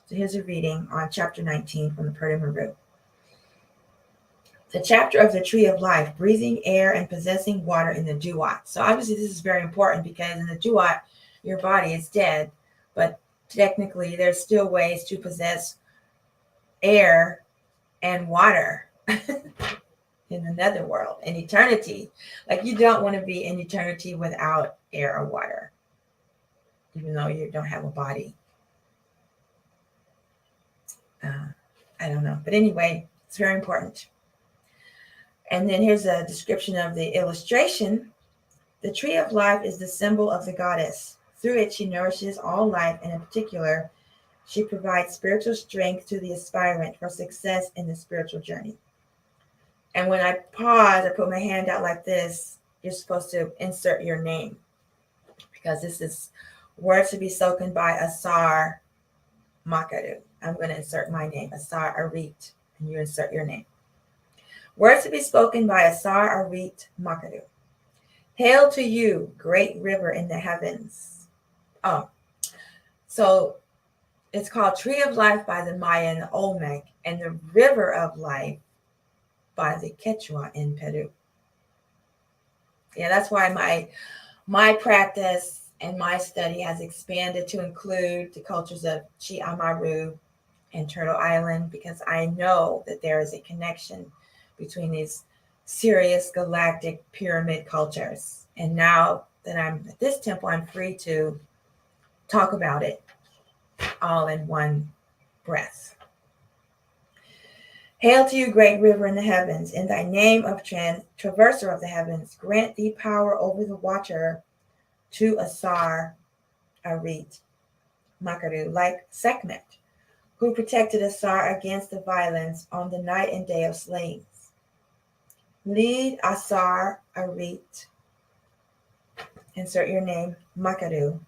So here's a reading on chapter 19 from the Purdon Haru. The chapter of the Tree of Life, breathing air and possessing water in the duat. So obviously this is very important because in the duat, your body is dead, but technically there's still ways to possess air and water in the netherworld, in eternity. Like you don't want to be in eternity without air or water, even though you don't have a body. I don't know. But anyway, it's very important. And then here's a description of the illustration. The tree of life is the symbol of the goddess. Through it, she nourishes all life, and in particular, she provides spiritual strength to the aspirant for success in the spiritual journey. And when I pause, I put my hand out like this, you're supposed to insert your name, because this is words to be spoken by Asar Makaru. I'm going to insert my name, Asar Arit, and you insert your name. Words to be spoken by Asar Arit Makaru. Hail to you, great river in the heavens. Oh, so it's called Tree of Life by the Maya and the Olmec, and the River of Life by the Quechua in Peru. Yeah, that's why my practice and my study has expanded to include the cultures of Chi'amaru and Turtle Island, because I know that there is a connection between these serious galactic pyramid cultures. And now that I'm at this temple, I'm free to talk about it all in one breath. Hail to you, great river in the heavens. In thy name of traverser of the heavens, grant thee power over the water to Asar Arit Makaru, like Sekhmet, who protected Asar against the violence on the night and day of slayings. Lead Asar Arit, insert your name, Makaru,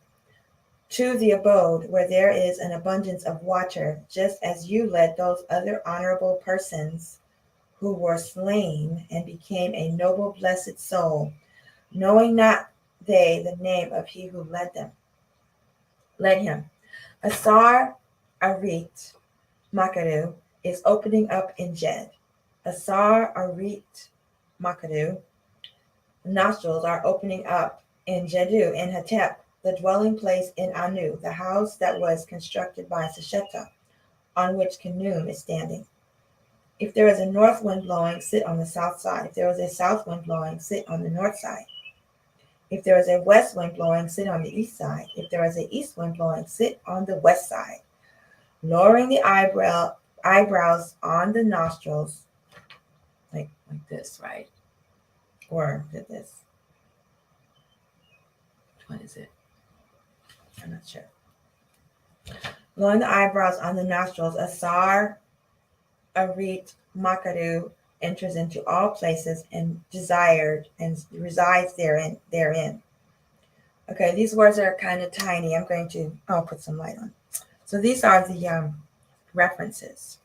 to the abode where there is an abundance of water, just as you led those other honorable persons who were slain and became a noble blessed soul, knowing not they the name of he who led him. Asar Arit Makaru is opening up in Jed. Asar Arit Makaru nostrils are opening up in Jedu and Hetep, the dwelling place in Anu, the house that was constructed by Sesheta, on which Khnum is standing. If there is a north wind blowing, sit on the south side. If there is a south wind blowing, sit on the north side. If there is a west wind blowing, sit on the east side. If there is a east wind blowing, sit on the west side. Lowering the eyebrows on the nostrils, like this, right? Or this. What is it? I'm not sure. Lowering the eyebrows on the nostrils, Asar Arit Makaru enters into all places and desired and resides therein. Okay, these words are kind of tiny. I'll put some light on. So these are the references.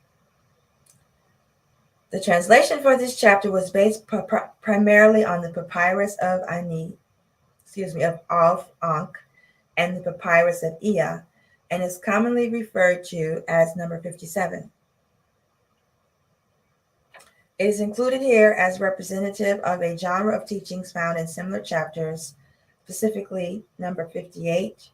The translation for this chapter was based primarily on the papyrus of Ankh, and the papyrus of Ea, and is commonly referred to as number 57. It is included here as representative of a genre of teachings found in similar chapters, specifically number 58,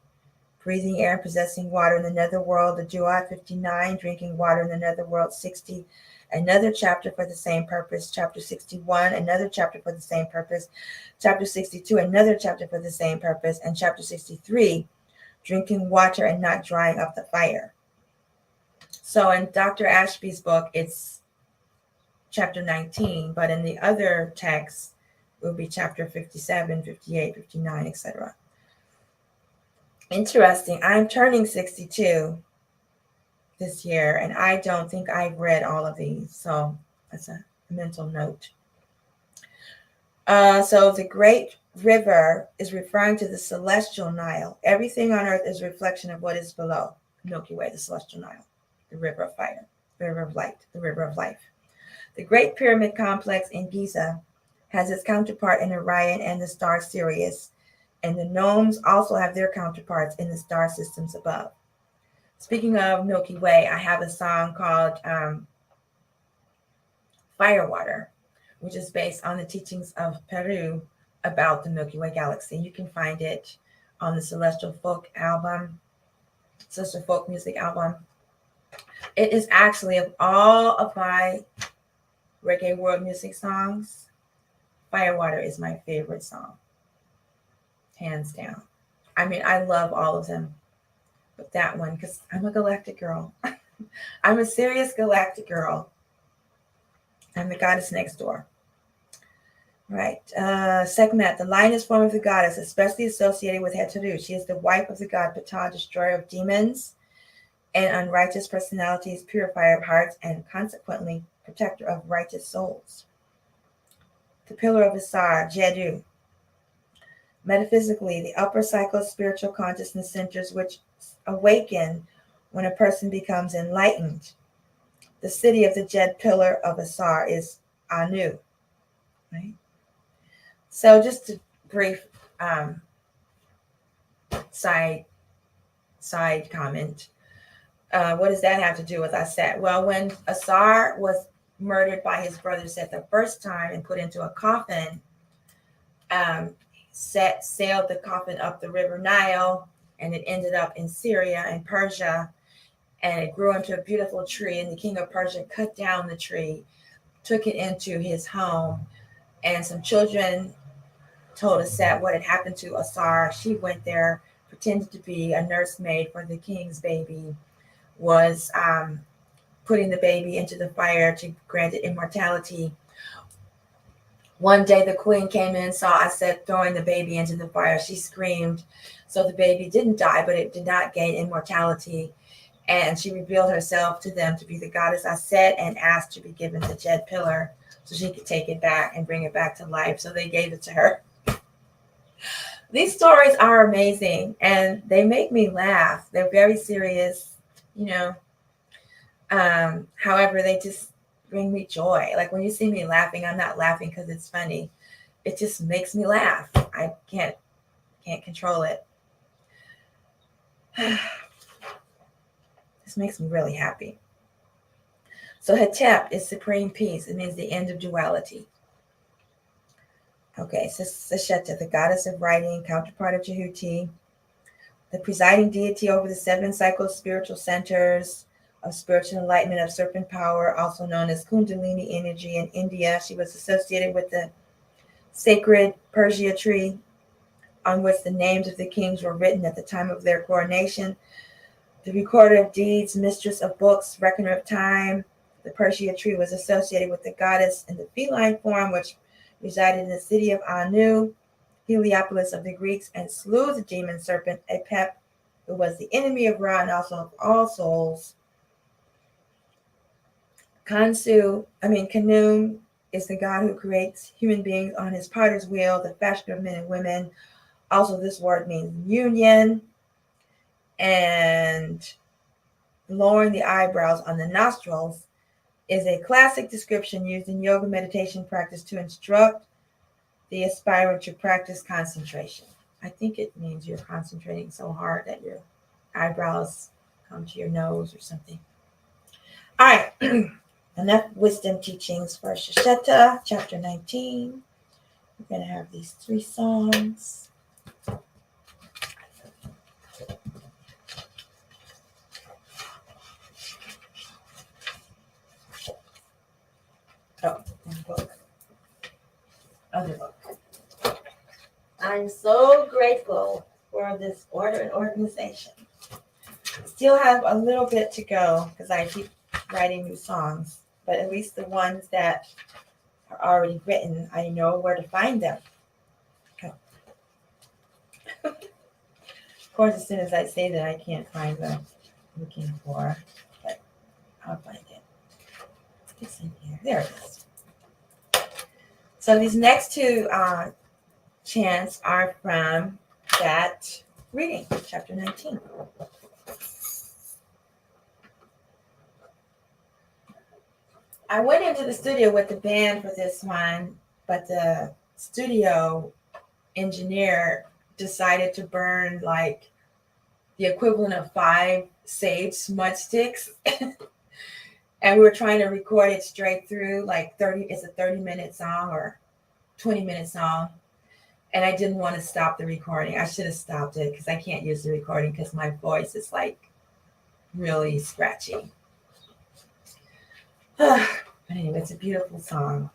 breathing air and possessing water in the netherworld, the Jua 59, drinking water in the netherworld 60, another chapter for the same purpose, chapter 61, another chapter for the same purpose, chapter 62, another chapter for the same purpose, and chapter 63, drinking water and not drying up the fire. So in Dr. Ashby's book, it's chapter 19, but in the other texts, it will be chapter 57, 58, 59, etc. Interesting. I'm turning 62 this year, and I don't think I've read all of these, so that's a mental note. So the great river is referring to the celestial Nile. Everything on earth is a reflection of what is below. Milky Way, the celestial Nile, the river of fire, the river of light, the river of life. The Great Pyramid Complex in Giza has its counterpart in Orion and the star Sirius, and the gnomes also have their counterparts in the star systems above. Speaking of Milky Way, I have a song called Firewater, which is based on the teachings of Peru about the Milky Way galaxy. You can find it on the Celestial Folk Music album. It is actually, of all of my reggae world music songs, Firewater is my favorite song, hands down. I mean, I love all of them, but that one, because I'm a galactic girl. I'm a serious galactic girl. I'm the goddess next door. Right. Sekhmet, the lioness form of the goddess, especially associated with Heteru. She is the wife of the god Ptah, destroyer of demons and unrighteous personalities, purifier of hearts, and consequently protector of righteous souls. The pillar of Asar, Jedu. Metaphysically, the upper psycho-spiritual consciousness centers which awaken when a person becomes enlightened. The city of the jet pillar of Asar is Anu. Right? So just a brief side comment. What does that have to do with Aset? Well, when Asar was murdered by his brothers at the first time and put into a coffin, Set sailed the coffin up the river Nile, and it ended up in Syria and Persia, and it grew into a beautiful tree, and the king of Persia cut down the tree, took it into his home, and some children told Aset what had happened to Asar. She went there, pretended to be a nursemaid for the king's baby, was putting the baby into the fire to grant it immortality. One day the queen came in, saw Aset throwing the baby into the fire. She screamed. So the baby didn't die, but it did not gain immortality. And she revealed herself to them to be the goddess Aset and asked to be given the jet pillar so she could take it back and bring it back to life. So they gave it to her. These stories are amazing and they make me laugh. They're very serious, you know. However, they just bring me joy. Like when you see me laughing, I'm not laughing because it's funny. It just makes me laugh. I can't control it. This makes me really happy. So Hetep is supreme peace. It means the end of duality. Okay, so Sesheta, the goddess of writing, counterpart of Jehuti, the presiding deity over the 7 cycle spiritual centers of spiritual enlightenment of serpent power, also known as Kundalini energy in India. She was associated with the sacred Persia tree on which the names of the kings were written at the time of their coronation. The recorder of deeds, mistress of books, reckoner of time. The Persia tree was associated with the goddess in the feline form, which resided in the city of Anu, Heliopolis of the Greeks, and slew the demon serpent Apep, who was the enemy of Ra and also of all souls. Khnum is the god who creates human beings on his potter's wheel, the fashion of men and women. Also, this word means union. And lowering the eyebrows on the nostrils is a classic description used in yoga meditation practice to instruct the aspirant to practice concentration. I think it means you're concentrating so hard that your eyebrows come to your nose or something. All right. Enough wisdom teachings for Shesheta, chapter 19. We're going to have these 3 songs. Oh, and book. Other book. I'm so grateful for this order and organization. Still have a little bit to go because I keep writing new songs, but at least the ones that are already written, I know where to find them. Okay. Of course, as soon as I say that, I can't find what I'm looking for, but I'll find it. It's in here. There it is. So these next 2 chants are from that reading, chapter 19. I went into the studio with the band for this one, but the studio engineer decided to burn like the equivalent of 5 sage smudge sticks. And we were trying to record it straight through, like it's a 30-minute song or 20-minute song. And I didn't want to stop the recording. I should have stopped it because I can't use the recording because my voice is like really scratchy. But anyway, it's a beautiful song.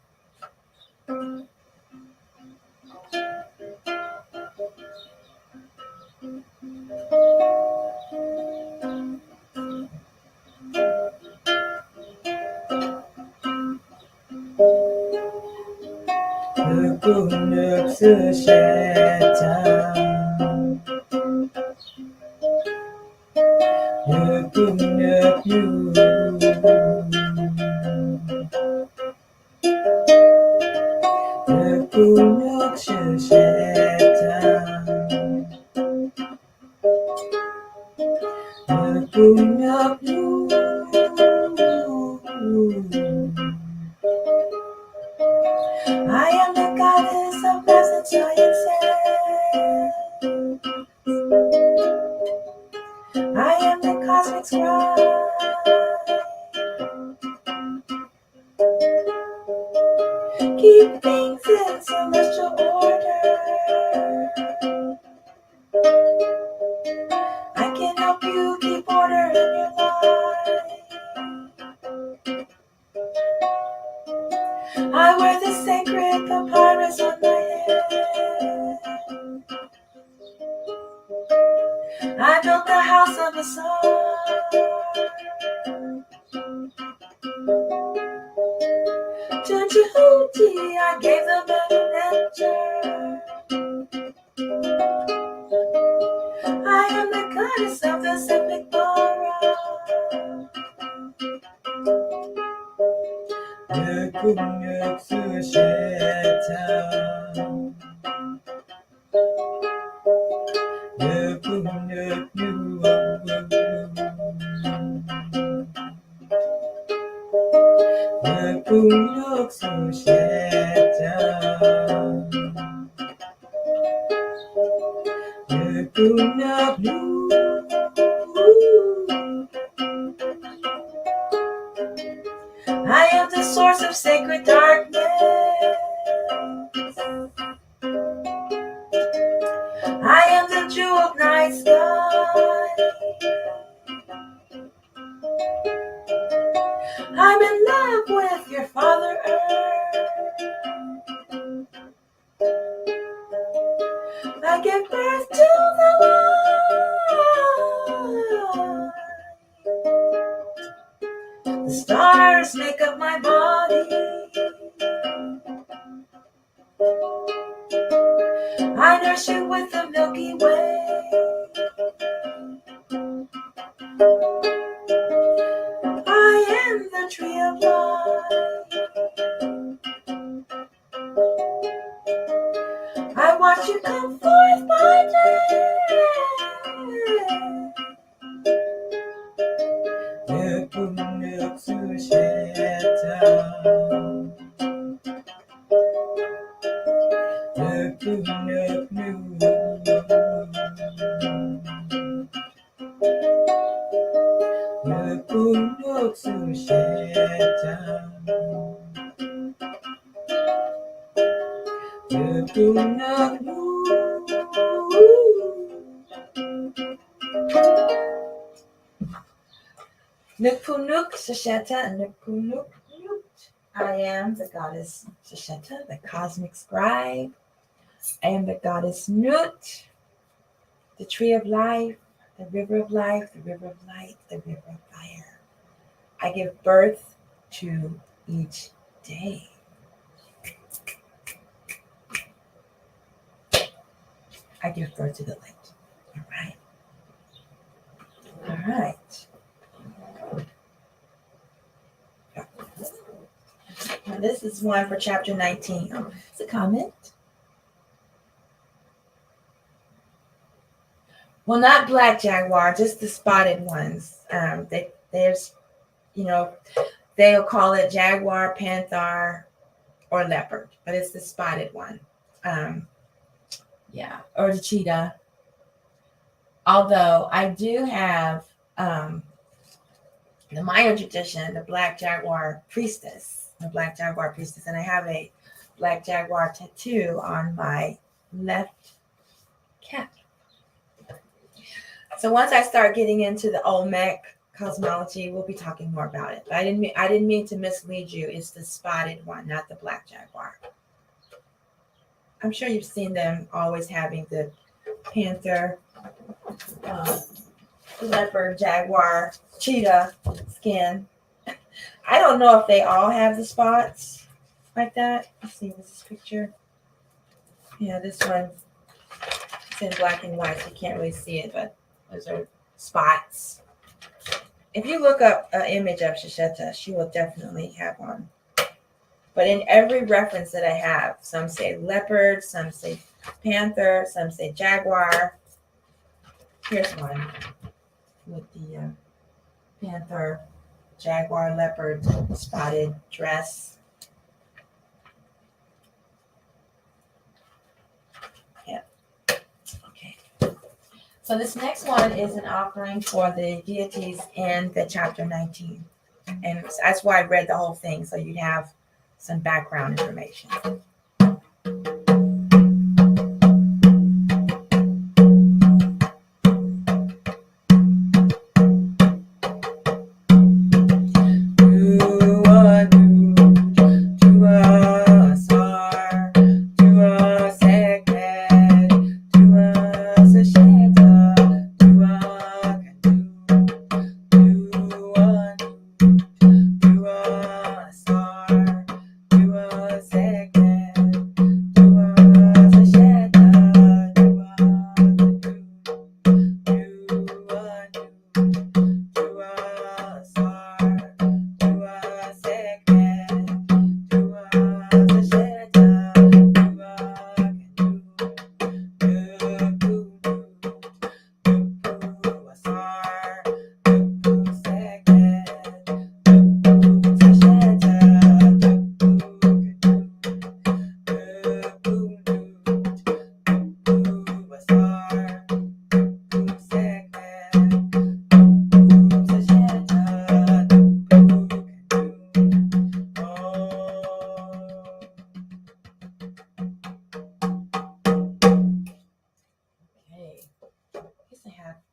I am the goddess of math and sciences. I am the cosmic scribe. Keep things in celestial order. I can help you keep order in your life. I wear the sacred papyrus on my head. I built the house of the sun. To Jehuti, I gave them an nectar. I am the goddess of the Septic Bara. I am the source of sacred darkness. I am the jeweled night sky. I'm in love with your Father Earth. I give birth to the light. The stars make up my body. I nurse you with the Milky Way. I am the tree of life. I watch you come forth by day. Nupunuk Sasheta Nupunuk. I am the goddess Sasheta, the cosmic scribe. I am the goddess Nut, the tree of life, the river of life, the river of light, the river of fire. I give birth to each day. I give birth to the light. All right. All right. Now this is one for chapter 19. Oh, it's a comment. Well, not black jaguar, just the spotted ones. There's, they'll call it jaguar, panther, or leopard, but it's the spotted one. Or the cheetah. Although I do have the Maya tradition, the black jaguar priestess, and I have a black jaguar tattoo on my left calf. So once I start getting into the Olmec cosmology, we'll be talking more about it. But I didn't mean to mislead you. It's the spotted one, not the black jaguar. I'm sure you've seen them always having the panther, leopard, jaguar, cheetah skin. I don't know if they all have the spots like that. Let's see, what's this picture? Yeah, this one. It's in black and white, so you can't really see it, but those are spots. If you look up an image of Shisheta, she will definitely have one. But in every reference that I have, some say leopard, some say panther, some say jaguar. Here's one. with the panther, jaguar, leopard, spotted dress. Yeah. Okay. So this next one is an offering for the deities in the chapter 19. And that's why I read the whole thing, so you'd have some background information.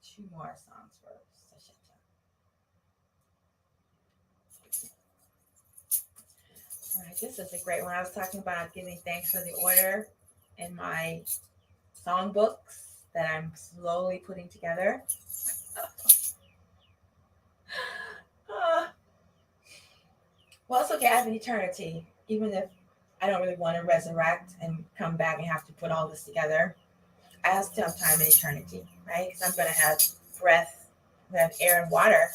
Two more songs for Sasheta. All right, this is a great one. I was talking about giving thanks for the order in my songbooks that I'm slowly putting together. Well, it's okay. I have an eternity, even if I don't really want to resurrect and come back and have to put all this together. I still have time in eternity, right? Because I'm going to have breath, I'm going to have air and water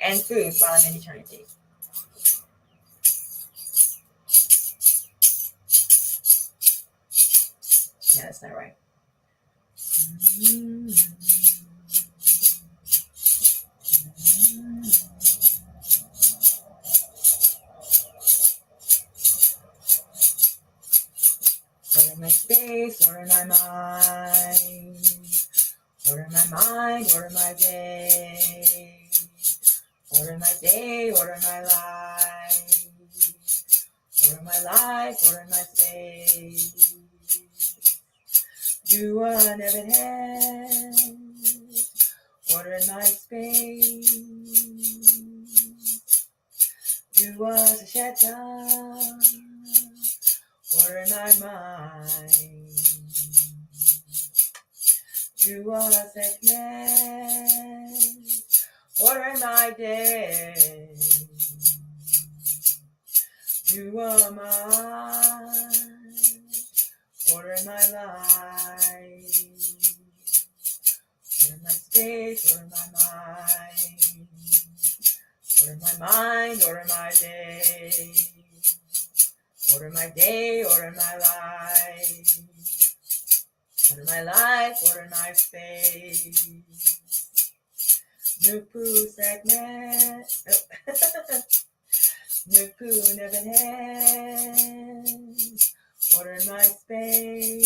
and food while I'm in eternity. Yeah, that's not right. Order my space, order my mind. Order my mind, order my day. Order my day, order my life. Order my life, order my space. Do an heaven head. Order my space. Do a shetta. Order my mind. Do a segment. Order my day. Do a mind. Order my life. Order my space. Order my mind. Order my mind. Order my day. Order my day. Order my life. Order my life. Order my space. Nupu segment. Nupu never hands. Order my space.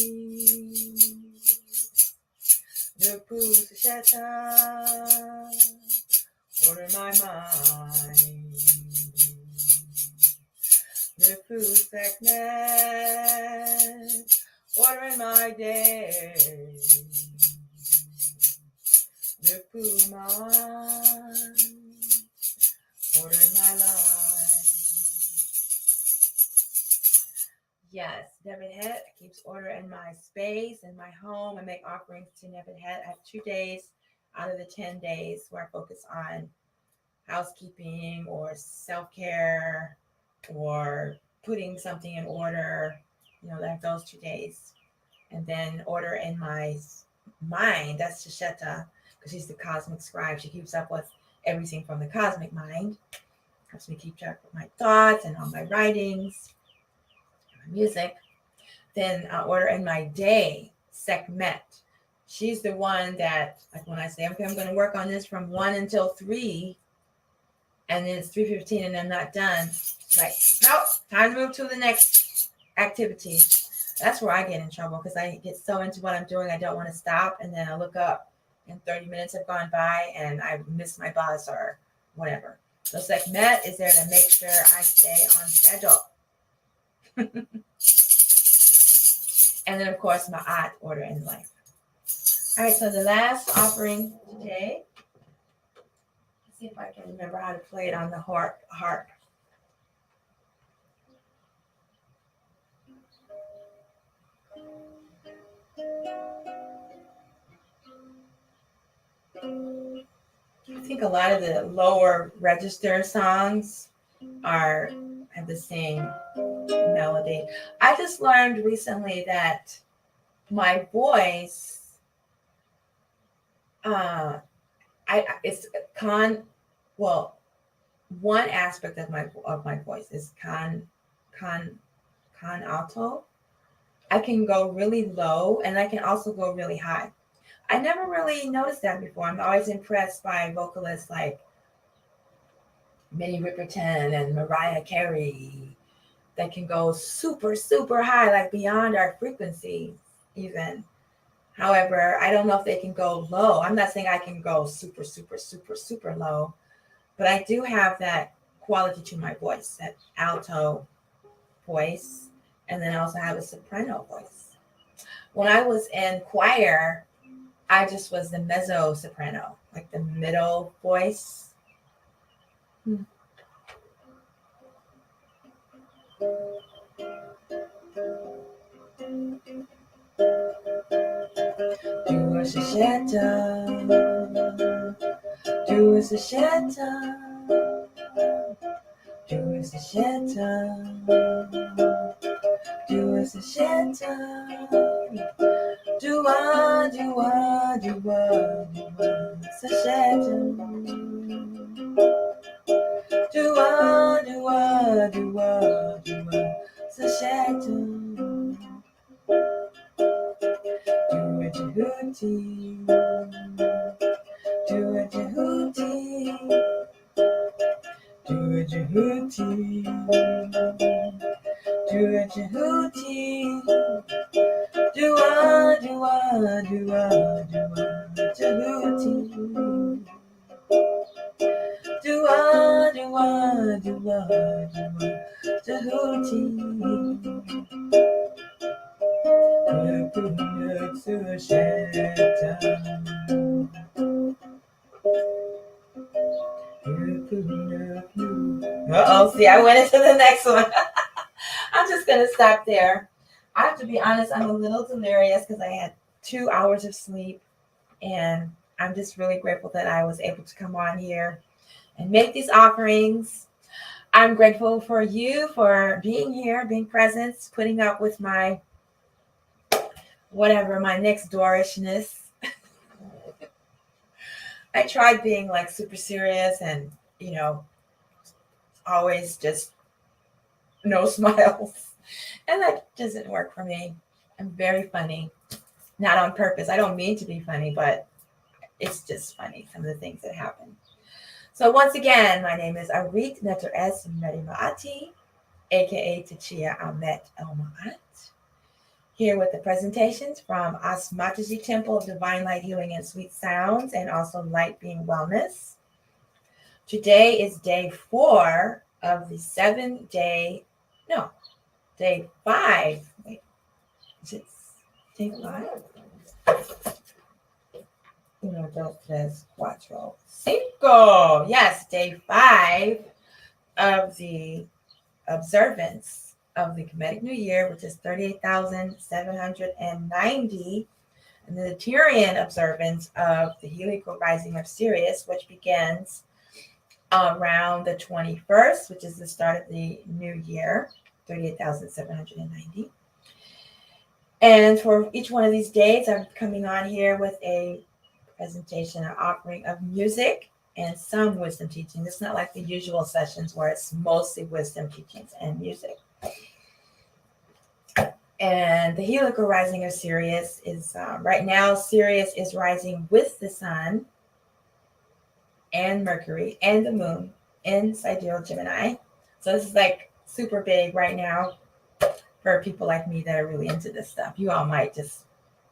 Nupu Susheta. Order my mind. Nupu segment. Order my day. Nupu mind. Order my life. Yes, Nebuchadnezzar keeps order in my space, in my home. I make offerings to Nebuchadnezzar. I have 2 days out of the 10 days where I focus on housekeeping or self-care or putting something in order. You know, I have those 2 days. And then order in my mind. That's Shisheta, because she's the cosmic scribe. She keeps up with everything from the cosmic mind. Helps me keep track of my thoughts and all my writings, my music. Then order in my day, Sekhmet. she's the one that, like when I say, okay, I'm going to work on this from 1 until 3, and then it's 3:15 and I'm not done. It's like, nope, time to move to the next activity. That's where I get in trouble because I get so into what I'm doing, I don't want to stop. And then I look up and 30 minutes have gone by and I've missed my bus or whatever. So Sekhmet is there to make sure I stay on schedule. And then, of course, Ma'at, order in life. All right, so the last offering today, let's see if I can remember how to play it on the harp. I think a lot of the lower register songs have the same melody. I just learned recently that my voice, one aspect of my voice is con alto. I can go really low and I can also go really high. I never really noticed that before. I'm always impressed by vocalists like Minnie Riperton and Mariah Carey that can go super, super high, like beyond our frequencies even. However, I don't know if they can go low. I'm not saying I can go super, super, super, super low, but I do have that quality to my voice, that alto voice, and then I also have a soprano voice. When I was in choir, I just was the mezzo soprano, like the middle voice. Do a shasheta, do a shasheta, do a shasheta, do a shasheta, do a shasheta, do a shasheta. Do a hootie, do a hootie, do a hootie, do a hootie, do a hootie, do a hootie. Uh-oh, see, I went into the next one. I'm just going to stop there. I have to be honest, I'm a little delirious because I had 2 hours of sleep, and I'm just really grateful that I was able to come on here and make these offerings. I'm grateful for you for being here, being present, putting up with my next doorishness. I tried being like super serious and, always just no smiles. And that doesn't work for me. I'm very funny. Not on purpose. I don't mean to be funny, but it's just funny, some of the things that happen. So once again, my name is Arit Neter Es Merimaati, aka Tachia Amet El Ma'at. Here with the presentations from Asmataji Temple of Divine Light Healing and Sweet Sounds, and also Light Being Wellness. Today is day 4 of the day 5. Wait, is it day 5? 1, 2, 3, 4, 5. Yes, day 5 of the observance of the Kemetic New Year, which is 38,790, and the Tyrian observance of the Heliacal Rising of Sirius, which begins around the 21st, which is the start of the new year, 38,790. And for each one of these days, I'm coming on here with a presentation, an offering of music and some wisdom teaching. It's not like the usual sessions where it's mostly wisdom teachings and music. And the heliacal rising of Sirius is right now, Sirius is rising with the sun and Mercury and the moon in sidereal Gemini. So this is like super big right now for people like me that are really into this stuff. You all might just,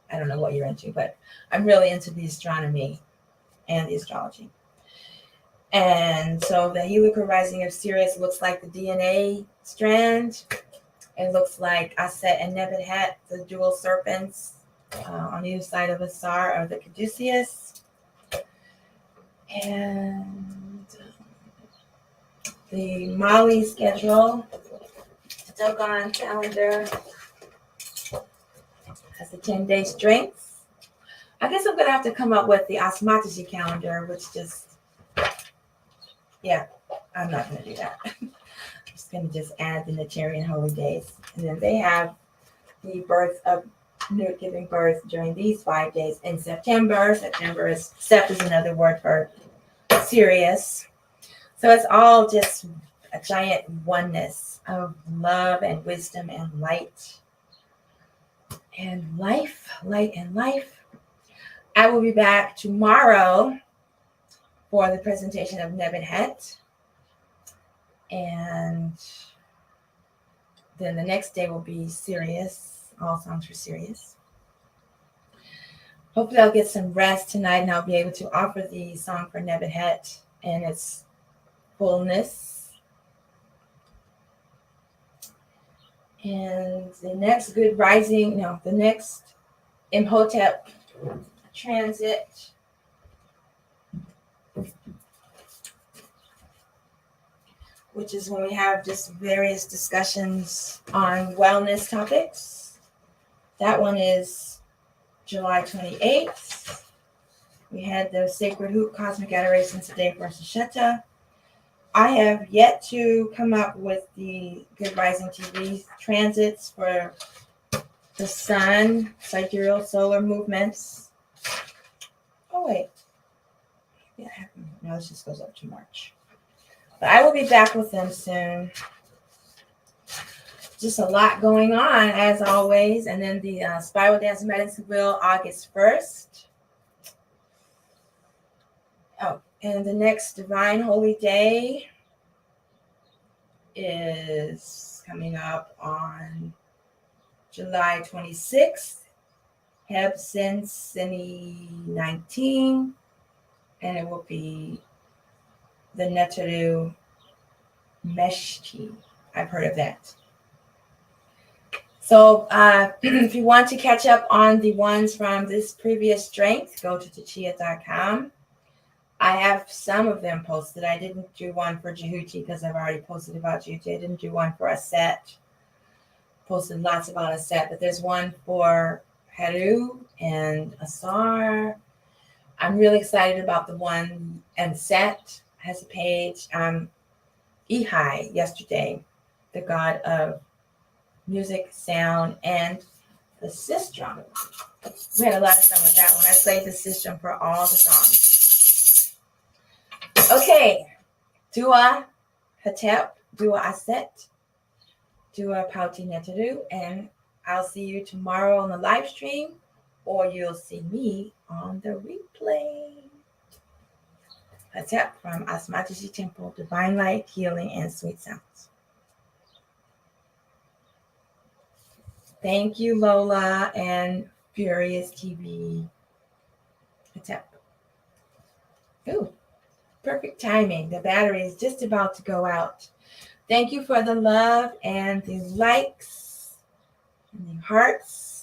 I don't know what you're into, but I'm really into the astronomy and the astrology. And so the heliacal rising of Sirius looks like the DNA strand. It looks like Aset and Nebuchadnezzar, the dual serpents on either side of Asar or the Caduceus. And the Mali schedule, the Dogon calendar, has the 10-day strengths. I guess I'm going to have to come up with the Asmataji calendar, which just, yeah, I'm not going to do that. I'm just going to just add the Natarian holy days. And then they have the birth of Nut giving birth during these 5 days in September. Sep is another word for Sirius. So it's all just a giant oneness of love and wisdom and light and life, light and life. I will be back tomorrow for the presentation of Nebuchadnezzar. And then the next day will be Sirius, all songs for Sirius. Hopefully I'll get some rest tonight and I'll be able to offer the song for Nebuchadnezzar in its fullness. And the next good rising, the next Imhotep transit which is when we have just various discussions on wellness topics. That one is July 28th. We had the Sacred Hoop Cosmic Adorations today for Sheta. I have yet to come up with the Good Rising TV transits for the sun, sidereal solar movements. Oh, wait. Yeah, no, this just goes up to March. But I will be back with them soon. Just a lot going on, as always. And then the Spiral Dance Medicine Wheel, August 1st. Oh, and the next Divine Holy Day is coming up on July 26th. Heb Sin Sini 19. And it will be the Netaru Meshti. I've heard of that. So if you want to catch up on the ones from this previous strength, go to tachia.com. I have some of them posted. I didn't do one for Jehuti because I've already posted about Jehuti. I didn't do one for Aset. Posted lots about Aset, but there's one for Heru and Asar. I'm really excited about the one, and Set has a page. Ehai yesterday, the god of music, sound, and the sistrum. We had a lot of fun with that one. I played the sistrum for all the songs. Okay, Dua Hatep, Dua Aset, Dua Pauti Netaru, and I'll see you tomorrow on the live stream, or you'll see me on the replay. Hatep from Asmataji Temple, Divine Light, Healing, and Sweet Sounds. Thank you, Lola and Furious TV. Hatep. Ooh, perfect timing. The battery is just about to go out. Thank you for the love and the likes and the hearts.